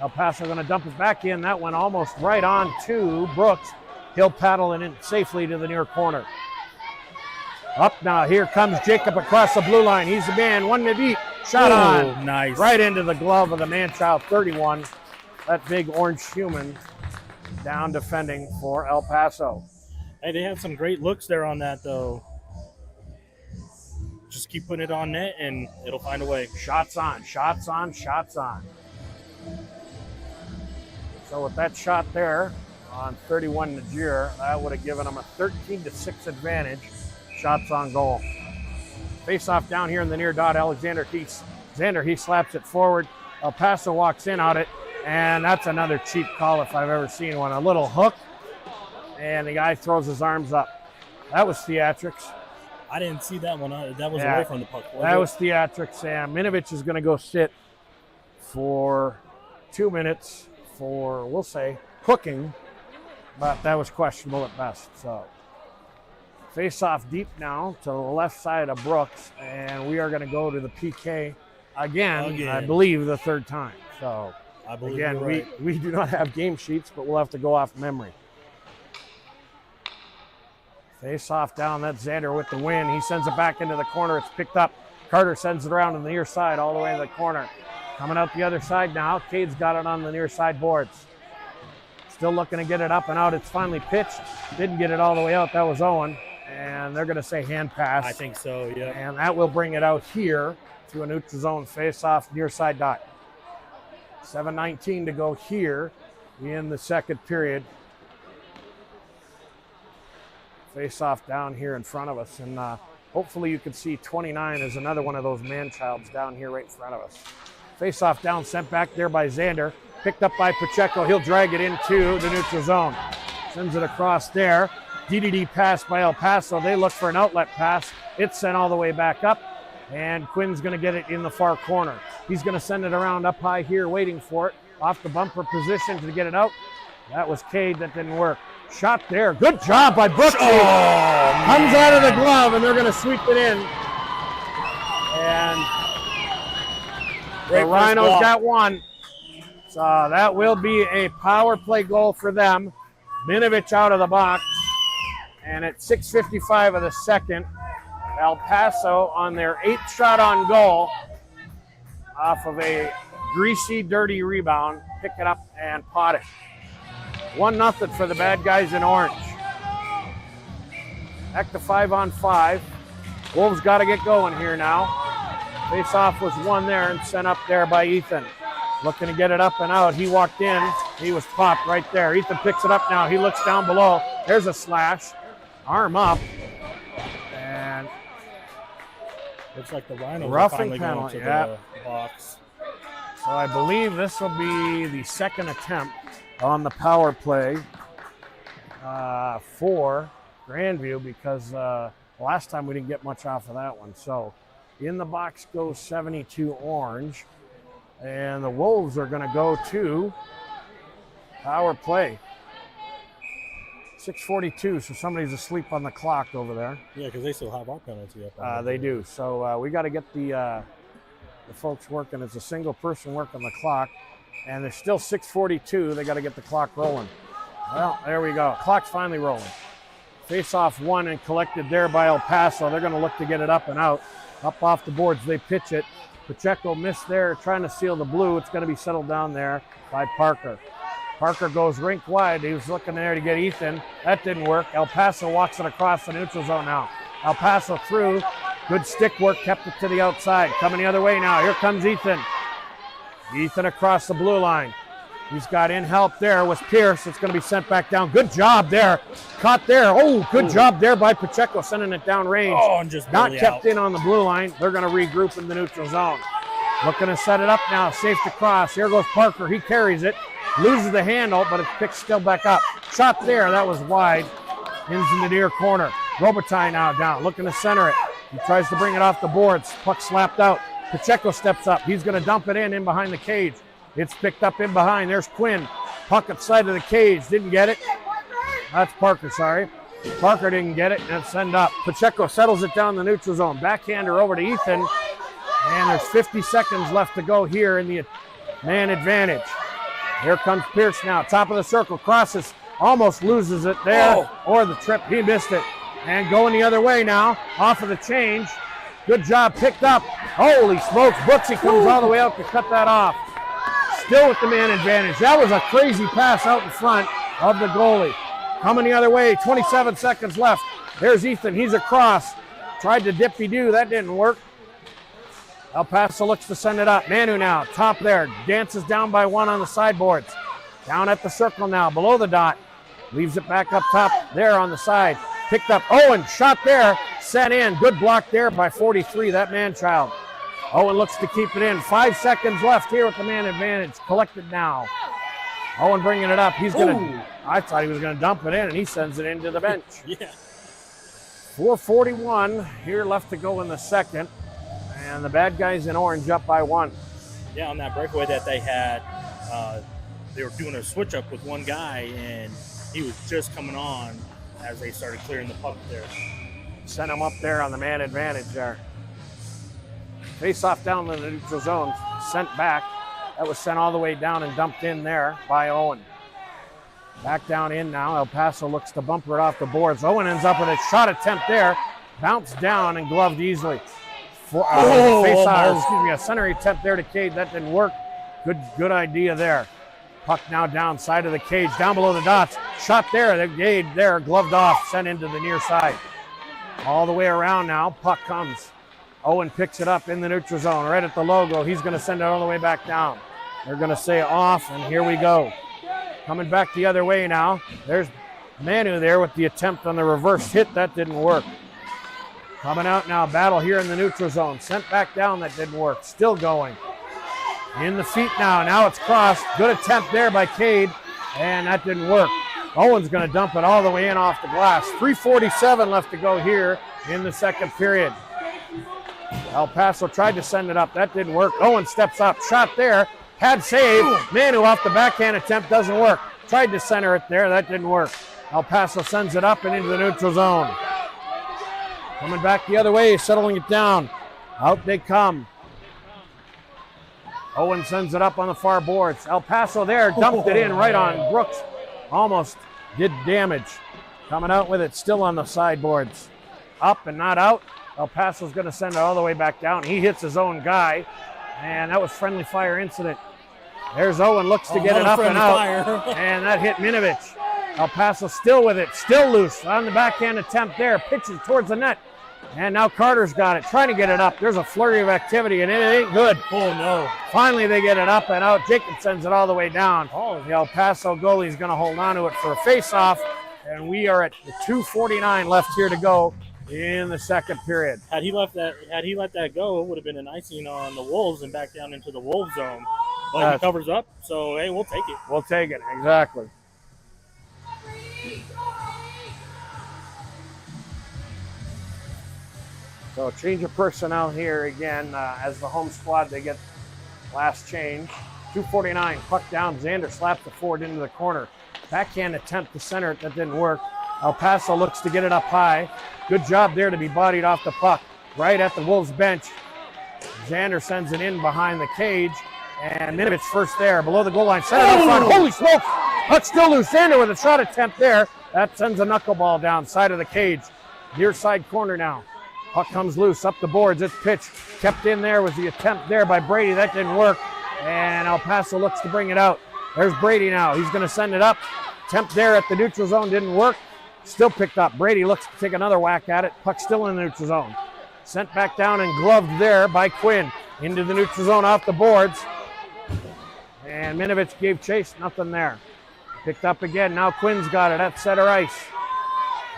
El Paso going to dump it back in. That went almost right on to Brooks. He'll paddle it in safely to the near corner. Up now. Here comes Jacob across the blue line. He's the man. One to beat. Shot on. Nice. Right into the glove of the man-child 31. That big orange human down defending for El Paso. Hey, they had some great looks there on that, though. Just keep putting it on net, and it'll find a way. Shots on, shots on, shots on. So with that shot there on 31 Najir, that would have given them a 13-6 advantage. Shots on goal. Face off down here in the near dot. Alexander Heath. He slaps it forward. El Paso walks in on it, and that's another cheap call if I've ever seen one. A little hook, and the guy throws his arms up. That was theatrics. I didn't see that one. That was away from the puck. That was theatrics, and Minovich is going to go sit for 2 minutes for, we'll say, hooking, but that was questionable at best. So face off deep now to the left side of Brooks, and we are going to go to the PK again. I believe the third time. So I believe again, you're right. we do not have game sheets, but we'll have to go off memory. Face off down, that's Xander with the win. He sends it back into the corner. It's picked up. Carter sends it around on the near side all the way to the corner. Coming out the other side now. Cade's got it on the near side boards. Still looking to get it up and out. It's finally pitched. Didn't get it all the way out. That was Owen. And they're going to say hand pass. I think so, yeah. And that will bring it out here to a neutral zone face off near side dot. 7:19 to go here in the second period. Face off down here in front of us, and hopefully you can see 29 is another one of those man-childs down here right in front of us. Face off down, sent back there by Xander, picked up by Pacheco. He'll drag it into the neutral zone. Sends it across there. DDD pass by El Paso. They look for an outlet pass. It's sent all the way back up, and Quinn's going to get it in the far corner. He's going to send it around up high here, waiting for it. Off the bumper position to get it out. That was Cade. That didn't work. Shot there. Good job by Brooks. Comes out of the glove, and they're going to sweep it in. And the Rhinos got one. So that will be a power play goal for them. Minovich out of the box. And at 6:55 of the second, El Paso on their 8th shot on goal off of a greasy, dirty rebound. Pick it up and pot it. 1-0 for the bad guys in orange. Back to 5-on-5. Wolves got to get going here now. Face-off was won there and sent up there by Ethan. Looking to get it up and out. He walked in. He was popped right there. Ethan picks it up now. He looks down below. There's a slash. Arm up. And looks like the Rhinos roughing are finally penalty, going to the box. So I believe this will be the second attempt on the power play for Grandview, because last time we didn't get much off of that one. So in the box goes 72 orange, and the Wolves are going to go to power play. 6:42, so somebody's asleep on the clock over there. Yeah, because they still have our penalty up. They do. So we got to get the folks working. It's a single person working the clock. And there's still 6:42. They got to get the clock rolling. Well, there we go. Clock's finally rolling. Face-off won and collected there by El Paso. They're going to look to get it up and out. Up off the boards, they pitch it. Pacheco missed there, trying to seal the blue. It's going to be settled down there by Parker. Parker goes rink wide. He was looking there to get Ethan. That didn't work. El Paso walks it across the neutral zone now. El Paso through. Good stick work, kept it to the outside. Coming the other way now. Here comes Ethan. Ethan across the blue line. He's got in help there with Pierce. It's going to be sent back down. Good job there. Caught there. Oh, good job there by Pacheco, sending it down range. Oh, and just not kept out. In on the blue line. They're going to regroup in the neutral zone. Looking to set it up now. Safe to cross. Here goes Parker. He carries it. Loses the handle, but it's picked still back up. Shot there. That was wide. Ends in the near corner. Robitaille now down. Looking to center it. He tries to bring it off the boards. Puck slapped out. Pacheco steps up. He's going to dump it in behind the cage. It's picked up in behind. There's Quinn. Puck at side of the cage. Didn't get it. That's Parker, sorry. Parker didn't get it, and it's sent up. Pacheco settles it down the neutral zone. Backhander over to Ethan. And there's 50 seconds left to go here in the man advantage. Here comes Pierce now. Top of the circle. Crosses. Almost loses it there. Or the trip. He missed it. And going the other way now. Off of the change. Good job. Picked up. Holy smokes. Brooksy comes all the way out to cut that off. Still with the man advantage. That was a crazy pass out in front of the goalie. Coming the other way. 27 seconds left. There's Ethan. He's across. Tried to dippy-do. That didn't work. El Paso looks to send it up. Manu now. Top there. Dances down by one on the sideboards. Down at the circle now. Below the dot. Leaves it back up top there on the side. Picked up. Owen. Shot there. Set in. Good block there by 43. That man-child. Owen looks to keep it in. 5 seconds left here with the man advantage. Collected now. Owen bringing it up. He's going to, I thought he was going to dump it in, and he sends it into the bench. Yeah. 4:41 here left to go in the second. And the bad guys in orange up by 1. Yeah, on that breakaway that they had, they were doing a switch up with one guy, and he was just coming on as they started clearing the puck there. Sent him up there on the man advantage there. Face off down in the neutral zone, sent back. That was sent all the way down and dumped in there by Owen. Back down in now. El Paso looks to bumper it off the boards. Owen ends up with a shot attempt there. Bounced down and gloved easily. Face off, a center attempt there to Cade. That didn't work. Good idea there. Puck now down side of the cage, down below the dots. Shot there, the Cade there, gloved off, sent into the near side. All the way around now, puck comes. Owen picks it up in the neutral zone, right at the logo. He's going to send it all the way back down. They're going to say off, and here we go. Coming back the other way now. There's Manu there with the attempt on the reverse hit. That didn't work. Coming out now, battle here in the neutral zone. Sent back down, that didn't work. Still going. In the feet now. Now it's crossed. Good attempt there by Cade, and that didn't work. Owen's going to dump it all the way in off the glass. 3:47 left to go here in the second period. El Paso tried to send it up. That didn't work. Owen steps up. Shot there. Had save. Manu off the backhand attempt. Doesn't work. Tried to center it there. That didn't work. El Paso sends it up and into the neutral zone. Coming back the other way. Settling it down. Out they come. Owen sends it up on the far boards. El Paso there. Dumped it in right on Brooks. Almost did damage. Coming out with it still on the sideboards. Up and not out. El Paso's going to send it all the way back down. He hits his own guy, and that was friendly fire incident. There's Owen, looks to get it up and out, and that hit Minovich. El Paso still with it, still loose on the backhand attempt there. Pitches towards the net, and now Carter's got it, trying to get it up. There's a flurry of activity, and it ain't good. Oh, no. Finally, they get it up and out. Jacob sends it all the way down. The El Paso goalie's going to hold on to it for a face-off, and we are at the 2:49 left here to go in the second period. Had he let that go, it would have been an icing on the Wolves and back down into the Wolves zone. But he covers up, so hey, we'll take it. We'll take it, exactly. So change of personnel here again as the home squad. They get last change. 2:49, puck down. Xander slaps the forward into the corner. Backhand attempt to center it. That didn't work. El Paso looks to get it up high. Good job there to be bodied off the puck. Right at the Wolves bench. Xander sends it in behind the cage. And Minovich first there, below the goal line. Center in front. Holy smokes! Puck still loose. Xander with a shot attempt there. That sends a knuckleball down side of the cage. Near side corner now. Puck comes loose up the boards. It's pitched. Kept in there was the attempt there by Brady. That didn't work. And El Paso looks to bring it out. There's Brady now. He's going to send it up. Attempt there at the neutral zone didn't work. Still picked up. Brady looks to take another whack at it. Puck still in the neutral zone. Sent back down and gloved there by Quinn. Into the neutral zone off the boards. And Minovich gave chase. Nothing there. Picked up again. Now Quinn's got it at center ice.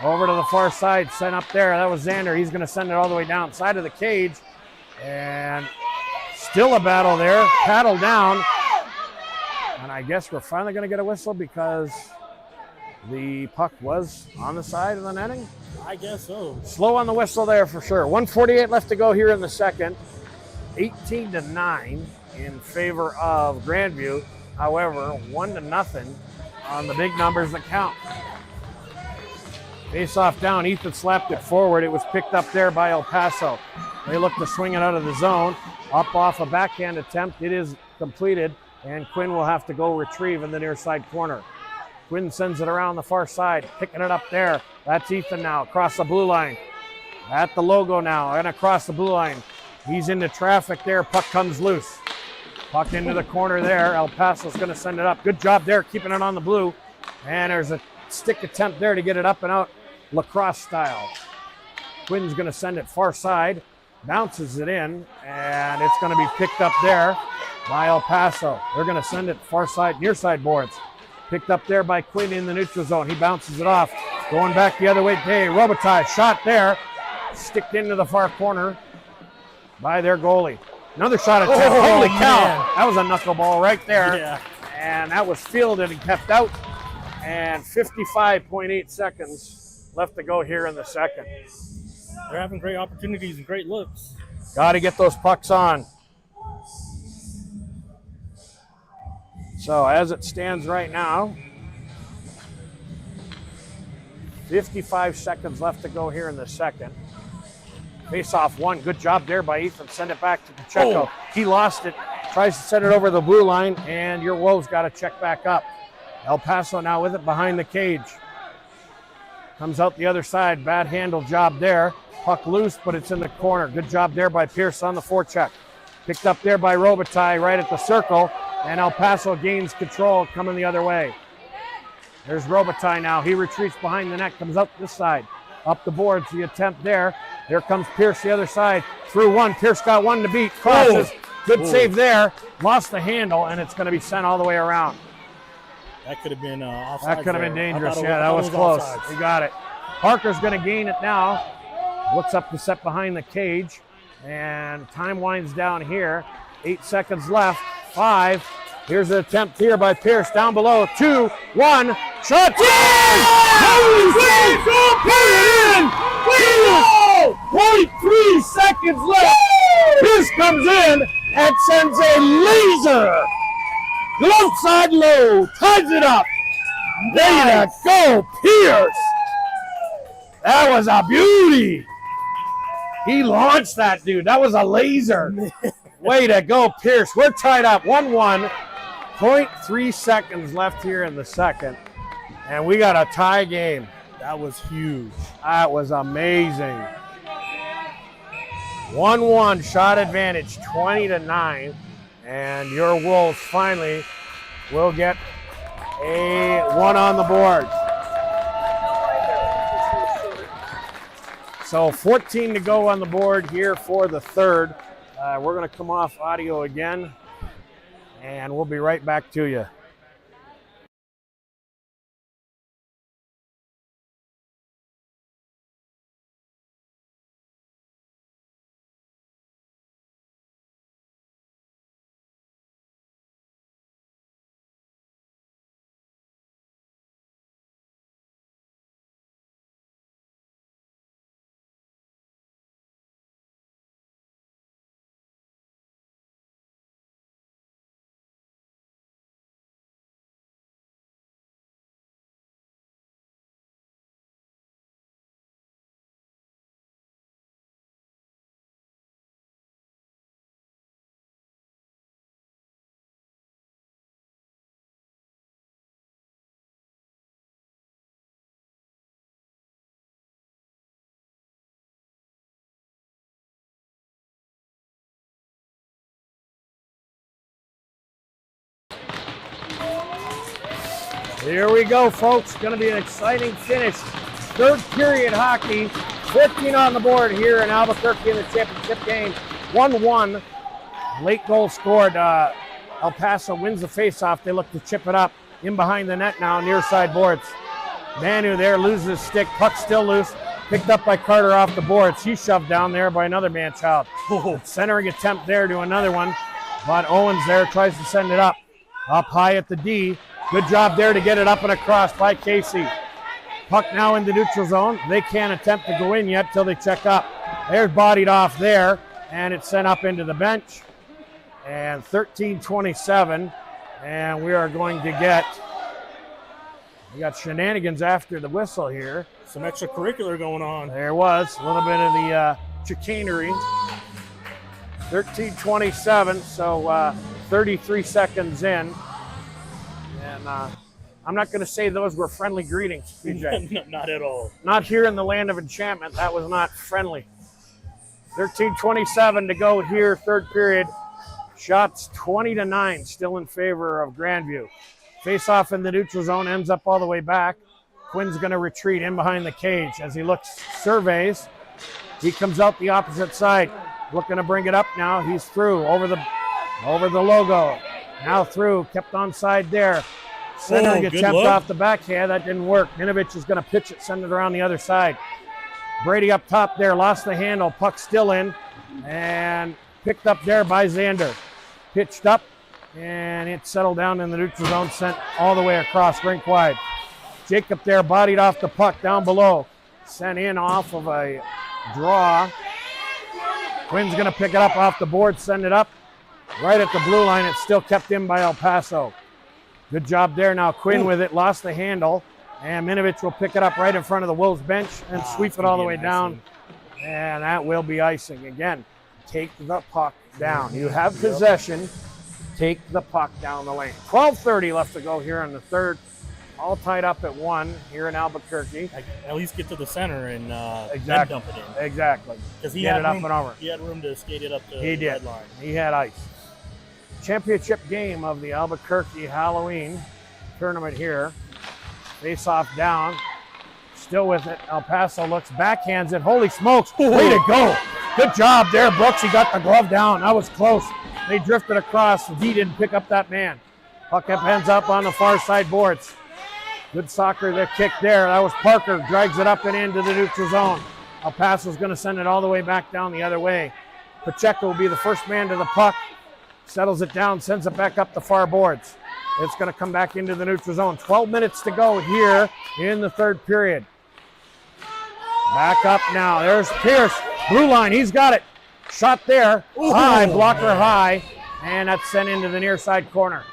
Over to the far side. Sent up there. That was Xander. He's going to send it all the way down. Side of the cage. And still a battle there. Paddle down. And I guess we're finally going to get a whistle because the puck was on the side of the netting. I guess so. Slow on the whistle there for sure. 1:48 left to go here in the second. 18-9 in favor of Grandview. However, 1-0 on the big numbers that count. Face off down. Ethan slapped it forward. It was picked up there by El Paso. They look to swing it out of the zone. Up off a backhand attempt. It is completed, and Quinn will have to go retrieve in the near side corner. Quinn sends it around the far side, picking it up there. That's Ethan now, across the blue line. At the logo now, and across the blue line. He's into traffic there, puck comes loose. Puck into the corner there, El Paso's gonna send it up. Good job there, keeping it on the blue. And there's a stick attempt there to get it up and out, lacrosse style. Quinn's gonna send it far side, bounces it in, and it's gonna be picked up there by El Paso. They're gonna send it far side, near side boards. Picked up there by Quinn in the neutral zone. He bounces it off. Going back the other way. Hey, Robitaille shot there. Sticked into the far corner by their goalie. Another shot attempt. Holy cow. Man. That was a knuckleball right there. Yeah. And that was fielded and kept out. And 55.8 seconds left to go here in the second. They're having great opportunities and great looks. Got to get those pucks on. So as it stands right now, 55 seconds left to go here in the second. Face off one. Good job there by Ethan. Send it back to Pacheco. He lost it. Tries to send it over the blue line, and your Wolves got to check back up. El Paso now with it behind the cage. Comes out the other side. Bad handle job there. Puck loose, but it's in the corner. Good job there by Pierce on the forecheck. Picked up there by Robitaille right at the circle. And El Paso gains control coming the other way. There's Robitaille now. He retreats behind the net, comes up this side. Up the boards, the attempt there. Here comes Pierce the other side. Through one. Pierce got one to beat. Crosses. Good save there. Lost the handle, and it's going to be sent all the way around. That could have been offsides. That could have been dangerous. Yeah, that that was close. Offsides. We got it. Parker's going to gain it now. Looks up to set behind the cage. And time winds down here. 8 seconds left. 5. Here's an attempt here by Pierce down below. 2, 1. Shot. Holy shit! Put it in! 0.3 seconds left. Pierce comes in and sends a laser. Glove side low. Ties it up. There you go, Pierce. That was a beauty. He launched that dude. That was a laser. Way to go, Pierce. We're tied up 1-1. 0.3 seconds left here in the second. And we got a tie game. That was huge. That was amazing. 1-1 shot advantage, 20-9. And your Wolves finally will get a one on the board. So 14 to go on the board here for the third. We're going to come off audio again, and we'll be right back to you. Here we go, folks. Going to be an exciting finish. Third period hockey. 15 on the board here in Albuquerque in the championship game. 1-1. Late goal scored. El Paso wins the faceoff. They look to chip it up. In behind the net now, near side boards. Manu there loses his stick. Puck still loose. Picked up by Carter off the boards. He's shoved down there by another man-child. Centering attempt there to another one. But Owens there tries to send it up. Up high at the D. Good job there to get it up and across by Casey. Puck now in the neutral zone. They can't attempt to go in yet till they check up. They're bodied off there, and it's sent up into the bench. And 13-27, and we are going to get, we got shenanigans after the whistle here. Some extracurricular going on. There was a little bit of the chicanery. 13-27, so 33 seconds in. And I'm not going to say those were friendly greetings, PJ. No, not at all. Not here in the land of enchantment. That was not friendly. 13-27 to go here, third period. Shots 20-9, still in favor of Grandview. Face-off in the neutral zone, ends up all the way back. Quinn's going to retreat in behind the cage as he looks, surveys. He comes out the opposite side, looking to bring it up now. He's through, over the logo. Now through, kept onside there. Centering attempt off the backhand, that didn't work. Minovich is going to pitch it, send it around the other side. Brady up top there, lost the handle, puck still in, and picked up there by Xander. Pitched up, and it settled down in the neutral zone, sent all the way across, rink wide. Jacob there bodied off the puck down below. Sent in off of a draw. Quinn's going to pick it up off the board, send it up. Right at the blue line, it's still kept in by El Paso. Good job there now. Quinn with it, lost the handle. And Minovich will pick it up right in front of the Wolves bench and sweep it all the way down. And that will be icing. Again, take the puck down. You have possession. Take the puck down the lane. 12:30 left to go here in the third. All tied up at 1 here in Albuquerque. At least get to the center and exactly. then dump it in. Exactly. Because he Get had it up room, and over. He had room to skate it up to He the red did. line. He had ice. Championship game of the Albuquerque Halloween tournament here. Face off down. Still with it. El Paso looks, backhands it. Holy smokes. Way to go. Good job there, Brooks. He got the glove down. That was close. They drifted across. D didn't pick up that man. Puck up, ends up on the far side boards. Good soccer, their kick there. That was Parker. Drags it up and into the neutral zone. El Paso's going to send it all the way back down the other way. Pacheco will be the first man to the puck. Settles it down, sends it back up the far boards. It's going to come back into the neutral zone. 12 minutes to go here in the third period. Back up now. There's Pierce. Blue line, he's got it. Shot there. High, blocker high. And that's sent into the near side corner.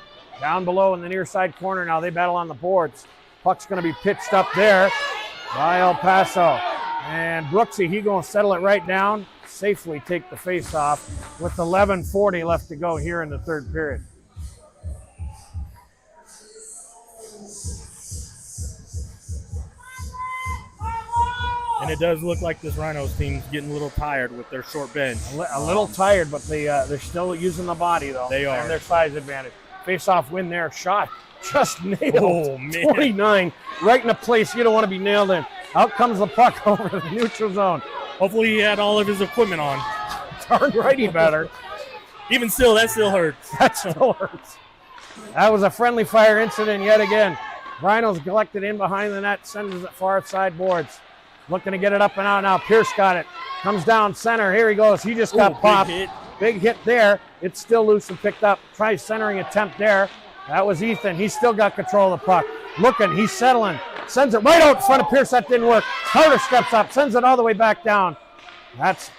Down below in the near side corner now. They battle on the boards. Puck's going to be pitched up there by El Paso. And Brooksy, he going to settle it right down. Safely take the face off with 11:40 left to go here in the third period. And it does look like this Rhinos team's getting a little tired with their short bench. A little tired, but they're still using the body, though. They are. And their size advantage. Face-off win there. Shot just nailed. Oh, man. 29, right in a place you don't want to be nailed in. Out comes the puck over the neutral zone. Hopefully he had all of his equipment on. Darn right he better. Even still, that still hurts. That still hurts. That was a friendly fire incident yet again. Rhinos collected in behind the net, sends it far side boards. Looking to get it up and out now. Pierce got it. Comes down center. Here he goes. He just got popped. Big hit there. It's still loose and picked up. Tries centering attempt there. That was Ethan. He's still got control of the puck. Looking. He's settling. Sends it right out in front of Pierce. That didn't work. Carter steps up. Sends it all the way back down. That's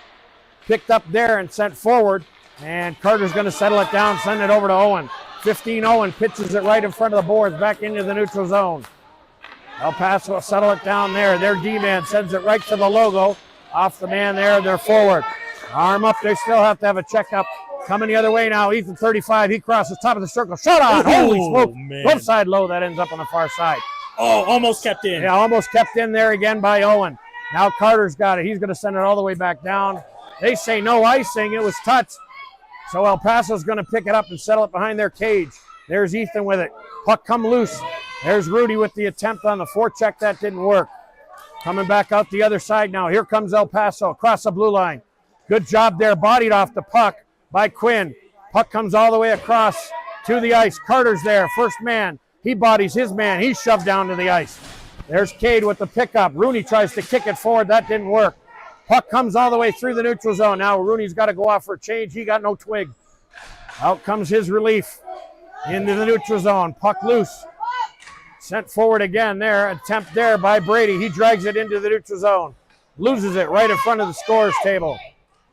picked up there and sent forward. And Carter's going to settle it down. Send it over to Owen. 15 Owen pitches it right in front of the boards. Back into the neutral zone. El Paso will settle it down there. Their D-man sends it right to the logo. Off the man there, they're forward. Arm up, they still have to have a checkup. Coming the other way now, Ethan 35, he crosses top of the circle. Shot on, holy smoke. Left side low, that ends up on the far side. Oh, almost kept in. Yeah, almost kept in there again by Owen. Now Carter's got it. He's going to send it all the way back down. They say no icing, it was touched. So El Paso's going to pick it up and settle it behind their cage. There's Ethan with it. Puck come loose. There's Rudy with the attempt on the forecheck. That didn't work. Coming back out the other side now. Here comes El Paso across the blue line. Good job there. Bodied off the puck by Quinn. Puck comes all the way across to the ice. Carter's there. First man. He bodies his man. He's shoved down to the ice. There's Cade with the pickup. Rooney tries to kick it forward. That didn't work. Puck comes all the way through the neutral zone. Now Rooney's got to go off for a change. He got no twig. Out comes his relief into the neutral zone. Puck loose. Sent forward again there. Attempt there by Brady. He drags it into the neutral zone. Loses it right in front of the scorer's table.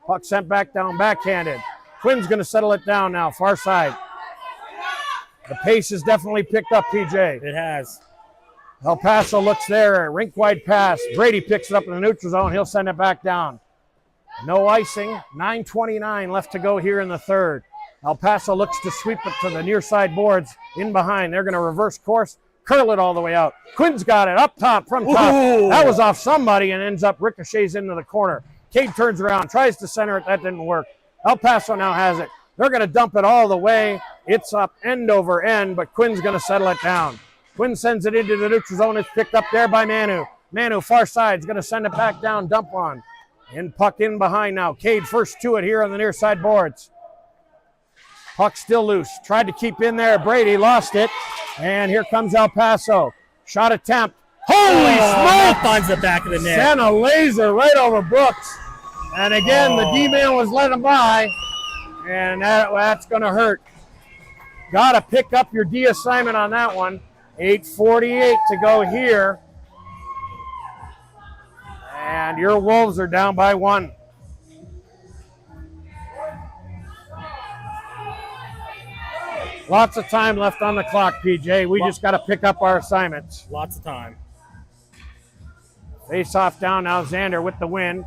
Puck sent back down, backhanded. Quinn's going to settle it down now, far side. The pace has definitely picked up, PJ. It has. El Paso looks there. Rink-wide pass. Brady picks it up in the neutral zone. He'll send it back down. No icing. 9:29 left to go here in the third. El Paso looks to sweep it to the near side boards. In behind. They're going to reverse course. Curl it all the way out. Quinn's got it up top, from top. Ooh. That was off somebody and ends up ricochets into the corner. Cade turns around, tries to center it. That didn't work. El Paso now has it. They're going to dump it all the way. It's up end over end, but Quinn's going to settle it down. Quinn sends it into the neutral zone. It's picked up there by Manu. Manu, far side, is going to send it back down, dump on. And puck in behind now. Cade first to it here on the near side boards. Puck still loose. Tried to keep in there. Brady lost it. And here comes El Paso. Shot attempt. Holy smoke! Finds the back of the net. Sent a laser right over Brooks. And again, the D-man was letting by. And that's going to hurt. Got to pick up your D assignment on that one. 8:48 to go here. And your Wolves are down by 1. Lots of time left on the clock, PJ. We just got to pick up our assignments. Lots of time. Face off down now. Xander with the win.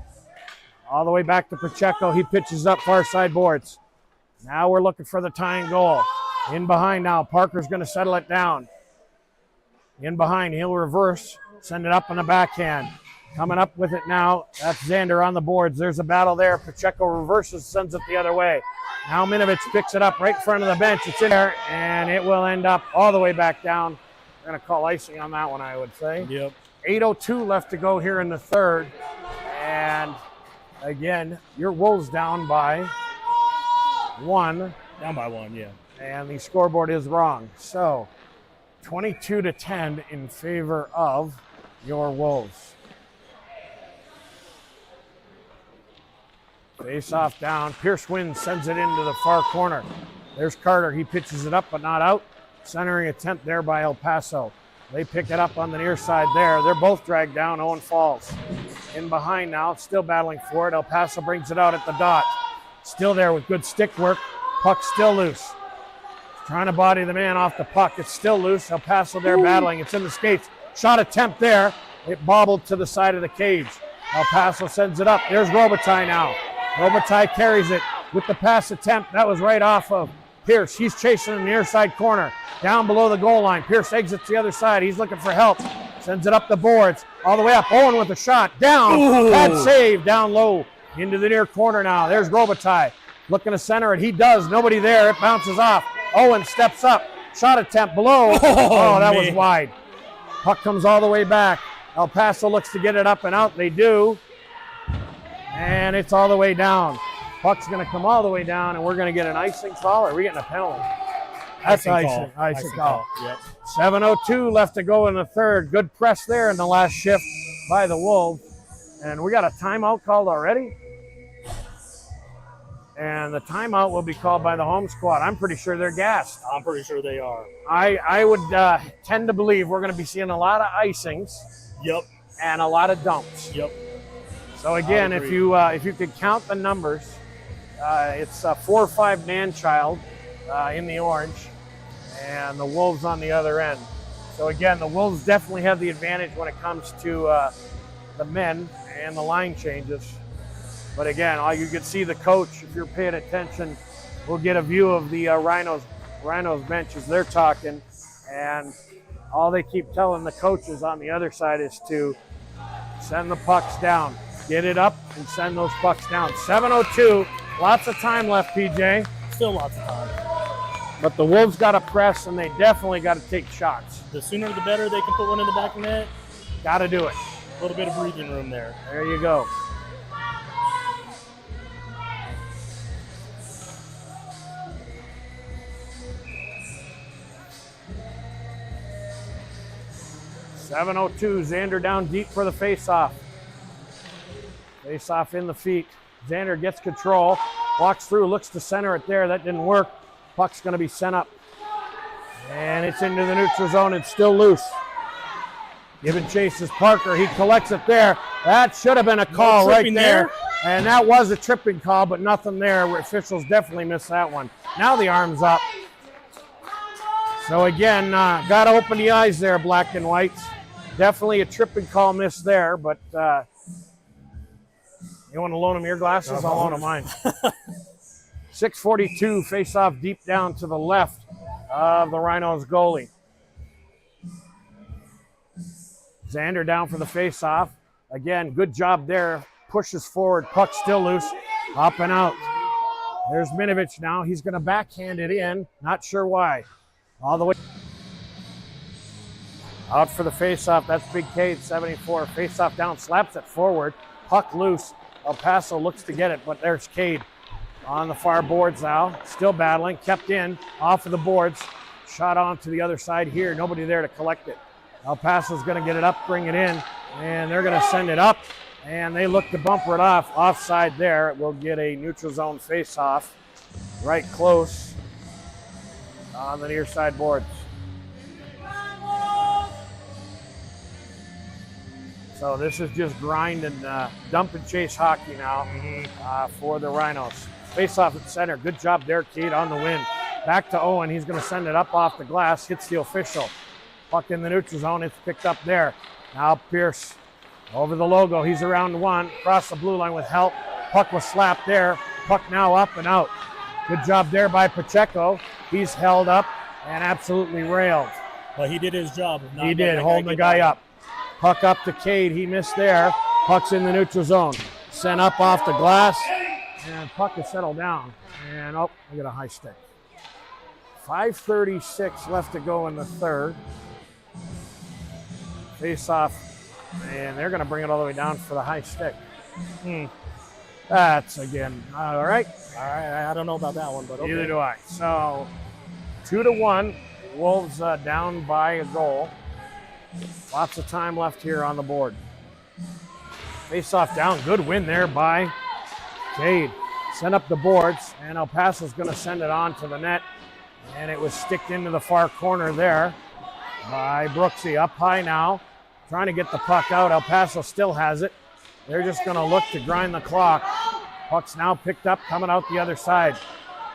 All the way back to Pacheco. He pitches up far side boards. Now we're looking for the tying goal. In behind now. Parker's going to settle it down. In behind. He'll reverse. Send it up on the backhand. Coming up with it now. That's Xander on the boards. There's a battle there. Pacheco reverses, sends it the other way. Now Minovich picks it up right in front of the bench. It's in there, and it will end up all the way back down. We're going to call icing on that one, I would say. Yep. 8:02 left to go here in the third. And, again, your Wolves down by 1. Down by 1, yeah. And the scoreboard is wrong. So, 22-10 in favor of your Wolves. Face off down. Pierce wins, sends it into the far corner. There's Carter. He pitches it up, but not out. Centering attempt there by El Paso. They pick it up on the near side there. They're both dragged down. Owen falls. In behind now, still battling for it. El Paso brings it out at the dot. Still there with good stick work. Puck still loose. Trying to body the man off the puck. It's still loose. El Paso there battling. It's in the skates. Shot attempt there. It bobbled to the side of the cage. El Paso sends it up. There's Robitaille now. Robitaille carries it with the pass attempt. That was right off of Pierce. He's chasing the near side corner. Down below the goal line. Pierce exits the other side. He's looking for help. Sends it up the boards. All the way up. Owen with a shot. Down. Bad save. Down low. Into the near corner now. There's Robitaille. Looking to center it. He does. Nobody there. It bounces off. Owen steps up. Shot attempt below. Oh, that was wide. Puck comes all the way back. El Paso looks to get it up and out. They do. And it's all the way down. Puck's going to come all the way down, and we're going to get an icing call, or are we getting a penalty? That's icing. Icing call. Yep. 7:02 left to go in the third. Good press there in the last shift by the Wolves. And we got a timeout called already. And the timeout will be called by the home squad. I'm pretty sure they're gassed. I'm pretty sure they are. I would tend to believe we're going to be seeing a lot of icings. Yep. And a lot of dumps. Yep. So again, if you could count the numbers, it's 4 or 5 man-child in the orange, and the Wolves on the other end. So again, the Wolves definitely have the advantage when it comes to the men and the line changes. But again, all you can see the coach, if you're paying attention, we'll get a view of the Rhinos bench as they're talking, and all they keep telling the coaches on the other side is to send the pucks down. Get it up and send those pucks down. 7:02, lots of time left, PJ. Still lots of time. But the Wolves got to press, and they definitely got to take shots. The sooner the better they can put one in the back of the net. Got to do it. A little bit of breathing room there. There you go. .702, Xander down deep for the faceoff. Faceoff in the feet. Xander gets control, walks through, looks to center it there. That didn't work. Puck's going to be sent up. And it's into the neutral zone. It's still loose. Giving chase is Parker. He collects it there. That should have been a call right there. And that was a tripping call, but nothing there. Officials definitely missed that one. Now the arm's up. So again, got to open the eyes there, black and white. Definitely a tripping call miss there, but you want to loan them your glasses? I'll loan them mine. 6:42, face-off deep down to the left of the Rhinos goalie. Xander down for the face-off. Again, good job there. Pushes forward, puck still loose, up and out. There's Minovich now. He's going to backhand it in. Not sure why. All the way out for the face-off. That's Big Cade, 74. Face-off down, slaps it forward. Puck loose. El Paso looks to get it, but there's Cade on the far boards now. Still battling, kept in, off of the boards. Shot on to the other side here. Nobody there to collect it. El Paso's going to get it up, bring it in, and they're going to send it up. And they look to bumper it off. Offside there. It will get a neutral zone face-off. Right close on the near side boards. So this is just grind and dump and chase hockey now for the Rhinos. Face-off at center. Good job there, Cade, on the win. Back to Owen. He's going to send it up off the glass. Hits the official. Puck in the neutral zone. It's picked up there. Now Pierce over the logo. He's around one. Across the blue line with help. Puck was slapped there. Puck now up and out. Good job there by Pacheco. He's held up and absolutely railed. But he did his job. He did, holding the guy up. Puck up to Cade. He missed there. Puck's in the neutral zone. Sent up off the glass. And puck is settled down. And oh, we got a high stick. 5:36 left to go in the third. Face off. And they're going to bring it all the way down for the high stick. That's again, all right. All right, I don't know about that one, but okay. Neither do I. So 2-1. Wolves down by a goal. Lots of time left here on the board. Face-off down. Good win there by Cade. Sent up the boards, and El Paso's going to send it on to the net. And it was sticked into the far corner there by Brooksy. Up high now, trying to get the puck out. El Paso still has it. They're just going to look to grind the clock. Puck's now picked up, coming out the other side.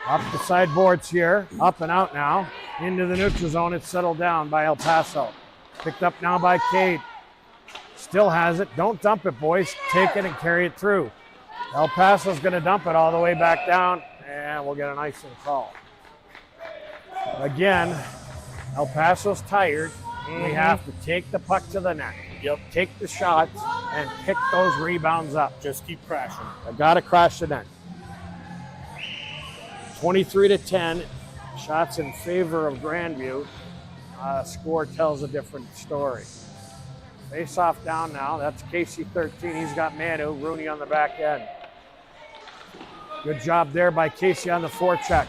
Up the side boards here, up and out now. Into the neutral zone, it's settled down by El Paso. Picked up now by Cade. Still has it. Don't dump it, boys. Take it and carry it through. El Paso's going to dump it all the way back down, and we'll get an icing call. Again, El Paso's tired. We have to take the puck to the net. Yep. Take the shots and pick those rebounds up. Just keep crashing. I got to crash the net. 23-10. Shots in favor of Grandview. Score tells a different story. Face off down now. That's Casey 13. He's got Manu. Rooney on the back end. Good job there by Casey on the forecheck.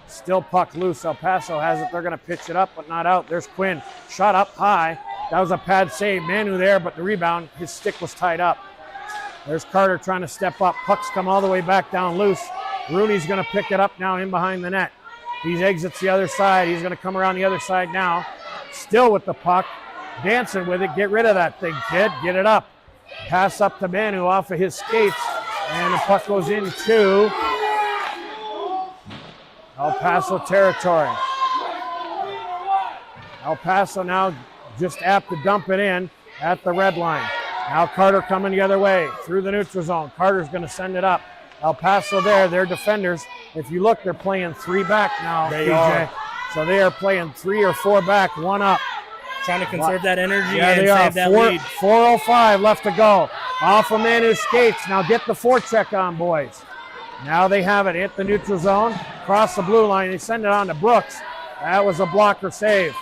Still puck loose. El Paso has it. They're going to pitch it up, but not out. There's Quinn. Shot up high. That was a pad save. Manu there, but the rebound, his stick was tied up. There's Carter trying to step up. Puck's come all the way back down loose. Rooney's going to pick it up now in behind the net. He exits the other side. He's going to come around the other side now. Still with the puck. Dancing with it. Get rid of that thing, kid. Get it up. Pass up to Manu off of his skates. And the puck goes into El Paso territory. El Paso now just apt to dump it in at the red line. Now Carter coming the other way through the neutral zone. Carter's going to send it up. El Paso there, their defenders. If you look, they're playing 3 back now, They PJ. are. So they are playing 3 or 4 back, 1 up. Trying to conserve that energy Yeah, and they are. save that lead. 4:05 left to go. Off of Manu's skates. Now get the forecheck on, boys. Now they have it. Hit the neutral zone. Cross the blue line. They send it on to Brooks. That was a blocker save.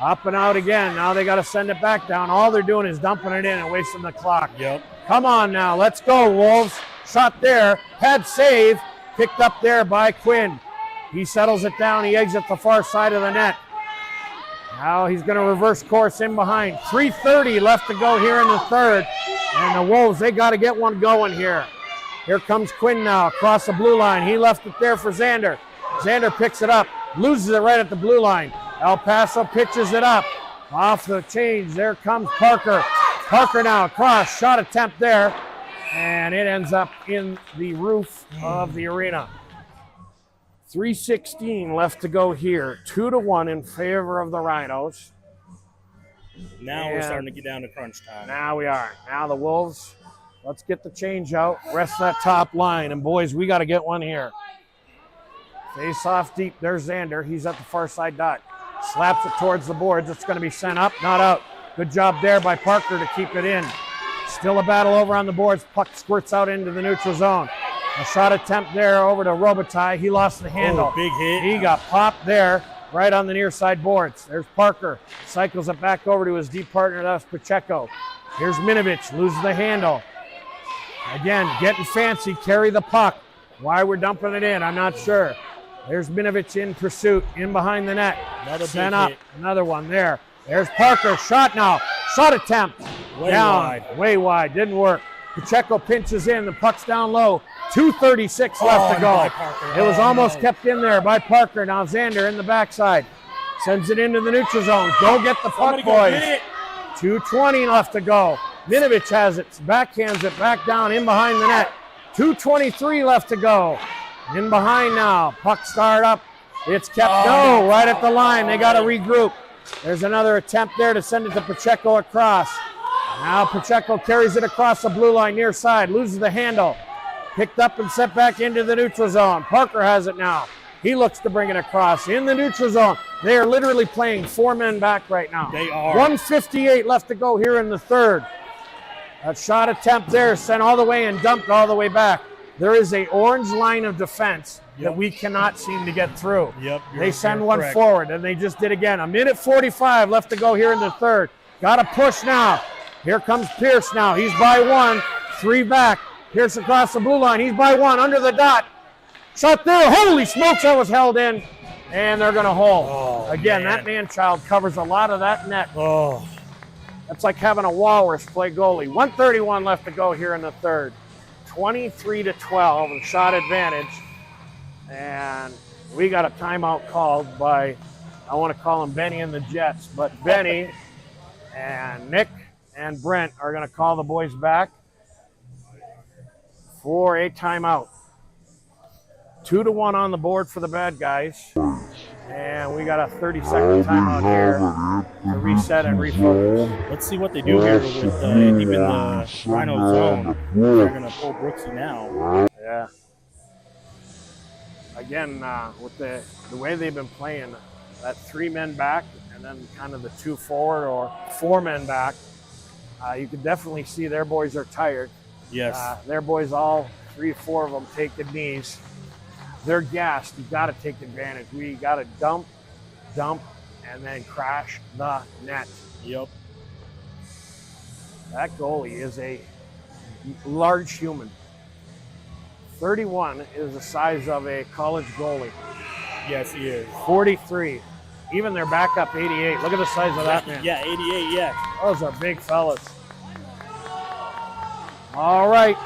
Up and out again. Now they got to send it back down. All they're doing is dumping it in and wasting the clock. Yep. Come on now. Let's go, Wolves. Shot there. Head save. Picked up there by Quinn. He settles it down. He exits the far side of the net. Now he's going to reverse course in behind. 3:30 left to go here in the third. And the Wolves, they got to get one going here. Here comes Quinn now across the blue line. He left it there for Xander. Xander picks it up. Loses it right at the blue line. El Paso pitches it up. Off the change. There comes Parker. Parker now across. Shot attempt there. And it ends up in the roof of the arena. 3:16 left to go here. 2-1 in favor of the Rhinos. Now we're starting to get down to crunch time. Now we are. Now the Wolves, let's get the change out. Rest that top line. And boys, we got to get one here. Face off deep. There's Xander. He's at the far side dot. Slaps it towards the boards. It's going to be sent up, not out. Good job there by Parker to keep it in. Still a battle over on the boards. Puck squirts out into the neutral zone. A shot attempt there over to Robitaille. He lost the handle. Oh, big hit. He got popped there right on the near side boards. There's Parker. Cycles it back over to his deep partner. That's Pacheco. Here's Minovich. Loses the handle. Again, getting fancy. Carry the puck. Why we're dumping it in, I'm not sure. There's Minovich in pursuit. In behind the net. Another Sent big up. hit. Another one there. There's Parker. Shot now. Shot attempt. Way Down. wide. Way wide. Didn't work. Pacheco pinches in. The puck's down low. 2:36 left to go. It was almost kept in there by Parker. Now Xander in the backside. Sends it into the neutral zone. Go get the puck, boys. 2:20 left to go. Minovich has it. Backhands it back down in behind the net. 2:23 left to go. In behind now. Puck start up. It's kept. No, right at the line. They got to regroup. There's another attempt there to send it to Pacheco across. Now Pacheco carries it across the blue line near side. Loses the handle. Picked up and sent back into the neutral zone. Parker has it now. He looks to bring it across in the neutral zone. They are literally playing 4 men back right now. They are. 1:58 left to go here in the third. That shot attempt there sent all the way and dumped all the way back. There is a orange line of defense that we cannot seem to get through. Yep. They send one forward, and they just did again. 1:45 left to go here in the third. Got to push now. Here comes Pierce now. He's by one. 3 back. Pierce across the blue line. He's by one. Under the dot. Shot there. Holy smokes, that was held in. And they're going to hold. Oh, again, man. that man-child covers a lot of that net. Oh. That's like having a walrus play goalie. 1:31 left to go here in the third. 23-12, a shot advantage. And we got a timeout called by, I want to call him Benny and the Jets, but Benny and Nick and Brent are going to call the boys back for a timeout. 2-1 on the board for the bad guys. And we got a 30-second timeout here to reset and refocus. Let's see what they do here with deep in the Rhino zone. They're going to pull Brooksy now. Yeah. Again, with the way they've been playing, that 3 men back and then kind of the 2 forward or 4 men back, you can definitely see their boys are tired. Yes. Their boys, all 3 or 4 of them, taking knees. They're gassed. You got to take advantage. We got to dump, and then crash the net. Yep. That goalie is a large human. 31 is the size of a college goalie. Yes, he is. 43. Even their backup, 88. Look at the size of that man. Yeah, 88, yeah. Those are big fellas. All right.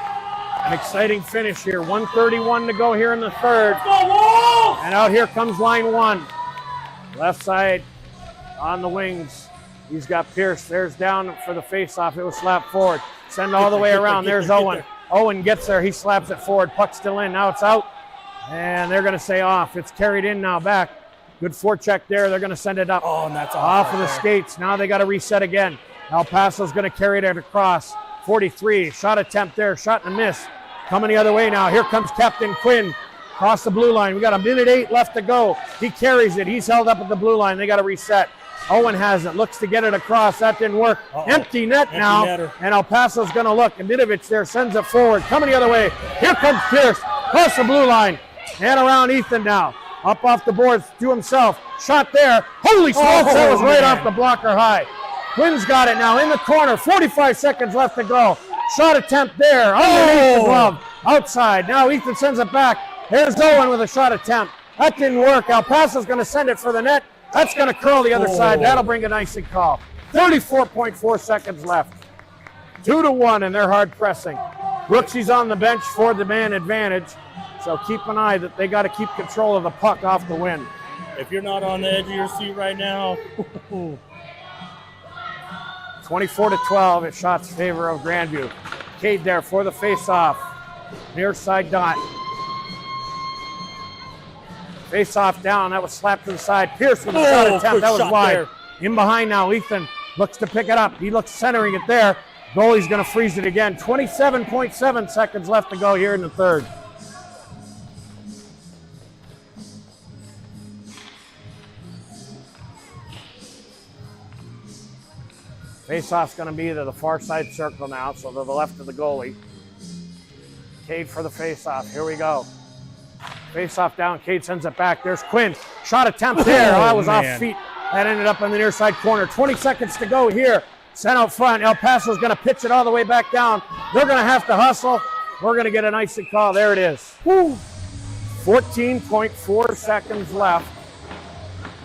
An exciting finish here. 1:31 to go here in the third. And out here comes line 1. Left side on the wings. He's got Pierce. There's down for the face-off. It was slapped forward. Send all the way around. There's Owen. Owen gets there. He slaps it forward. Puck still in. Now it's out. And they're going to say off. It's carried in now back. Good forecheck there. They're going to send it up. Oh, and that's off of the skates. Now they got to reset again. El Paso's going to carry it across. 43. Shot attempt there. Shot and a miss. Coming the other way now. Here comes Captain Quinn. Across the blue line. We got 1:08 left to go. He carries it. He's held up at the blue line. They got to reset. Owen has it. Looks to get it across. That didn't work. Empty net now. Netter. And El Paso's going to look. And Minovich there sends it forward. Coming the other way. Here comes Pierce. across the blue line, and around Ethan now. Up off the boards to himself. Shot there. Holy smokes, that was right off the blocker high. Quinn's got it now in the corner. 45 seconds left to go. Shot attempt there. Underneath the glove. Outside. Now Ethan sends it back. Here's Owen with a shot attempt. That didn't work. El Paso's going to send it for the net. That's going to curl the other side. That'll bring an icing call. 34.4 seconds left. 2-1, and they're hard pressing. Brooksy's on the bench for the man advantage. So keep an eye that they got to keep control of the puck off the win. If you're not on the edge of your seat right now, 24-12, it shots in favor of Grandview. Cade there for the face-off. Near side dot. Face-off down. That was slapped to the side. Pierce with a shot attempt. That was wide. There. In behind now. Ethan looks to pick it up. He looks centering it there. Goalie's going to freeze it again. 27.7 seconds left to go here in the third. Face-off's going to be to the far side circle now, so to the left of the goalie. Cade for the face-off. Here we go. Face-off down. Cade sends it back. There's Quinn. Shot attempt there. That was off feet. That ended up in the near side corner. 20 seconds to go here. Sent out front. El Paso's going to pitch it all the way back down. They're going to have to hustle. We're going to get an icing call. There it is. 14.4 seconds left.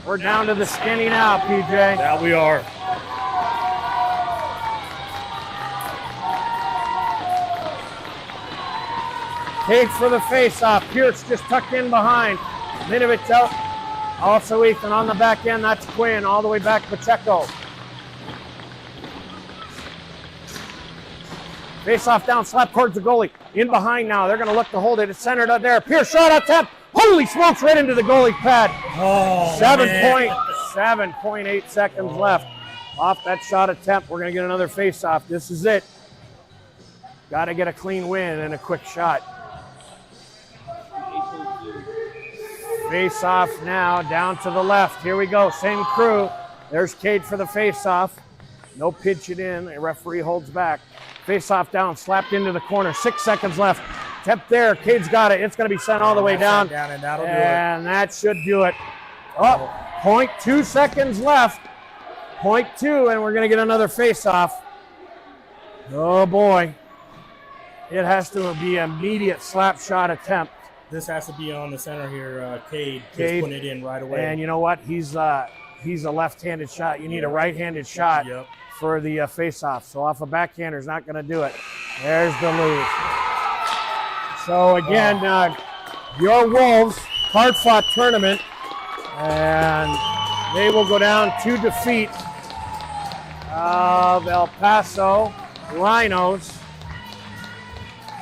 We're down to the skinny now, PJ. Yeah, we are. Cade for the face-off. Pierce just tucked in behind. Minovich out. Also Ethan on the back end. That's Quinn. All the way back Pacheco. Face-off down. Slap towards the goalie. In behind now. They're going to look to hold it. It's centered out there. Pierce shot attempt. Holy smokes, right into the goalie pad. 7.8 seconds left. Off that shot attempt. We're going to get another face-off. This is it. Got to get a clean win and a quick shot. Face-off now, down to the left. Here we go, same crew. There's Cade for the face-off. No pitch it in, a referee holds back. Face-off down, slapped into the corner. 6 seconds left. Tip there, Cade's got it. It's going to be sent all the way down. And that'll do it. And that should do it. Oh, 0.2 seconds left. 0.2, and we're going to get another face-off. Oh, boy. It has to be an immediate slap shot attempt. This has to be on the center here. Cade just putting it in right away. And you know what? He's a left-handed shot. You need a right-handed shot for the face-off. So off a backhander is not going to do it. There's the lose. So again, your Wolves, hard-fought tournament, and they will go down to defeat of El Paso Rhinos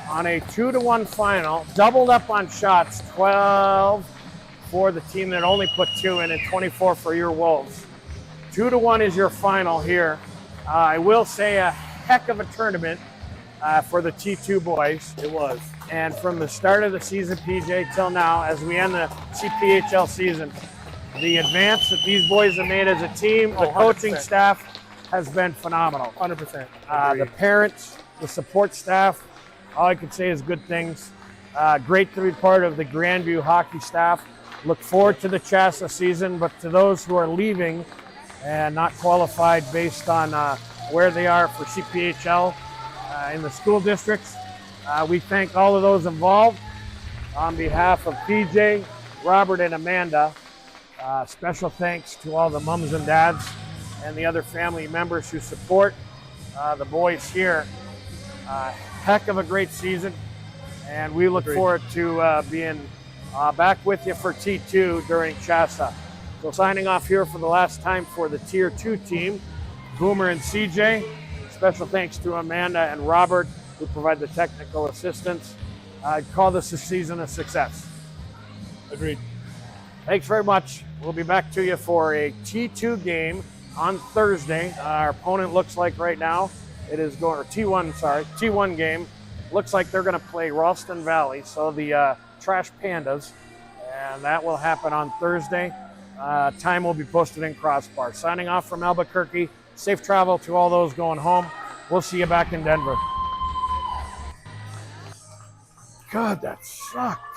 on a 2-1 final, doubled up on shots, 12 for the team that only put 2 in and 24 for your Wolves. 2-1 is your final here. I will say a heck of a tournament for the T2 boys. It was. And from the start of the season, PJ, till now, as we end the CPHL season, the advance that these boys have made as a team, the coaching staff has been phenomenal. 100%. The parents, the support staff, all I can say is good things. Great to be part of the Grandview hockey staff. Look forward to the CHASA season, but to those who are leaving and not qualified based on where they are for CPHL in the school districts, we thank all of those involved. On behalf of PJ, Robert, and Amanda, special thanks to all the mums and dads and the other family members who support the boys here. Heck of a great season, and we look forward to being back with you for T2 during CHASA. So signing off here for the last time for the Tier 2 team, Boomer and CJ. Special thanks to Amanda and Robert who provide the technical assistance. I'd call this a season a success. Agreed. Thanks very much. We'll be back to you for a T2 game on Thursday. Our opponent looks like right now it is going, or T1 game. Looks like they're going to play Ralston Valley, so the Trash Pandas, and that will happen on Thursday. Time will be posted in Crossbar. Signing off from Albuquerque. Safe travel to all those going home. We'll see you back in Denver. God, that sucked.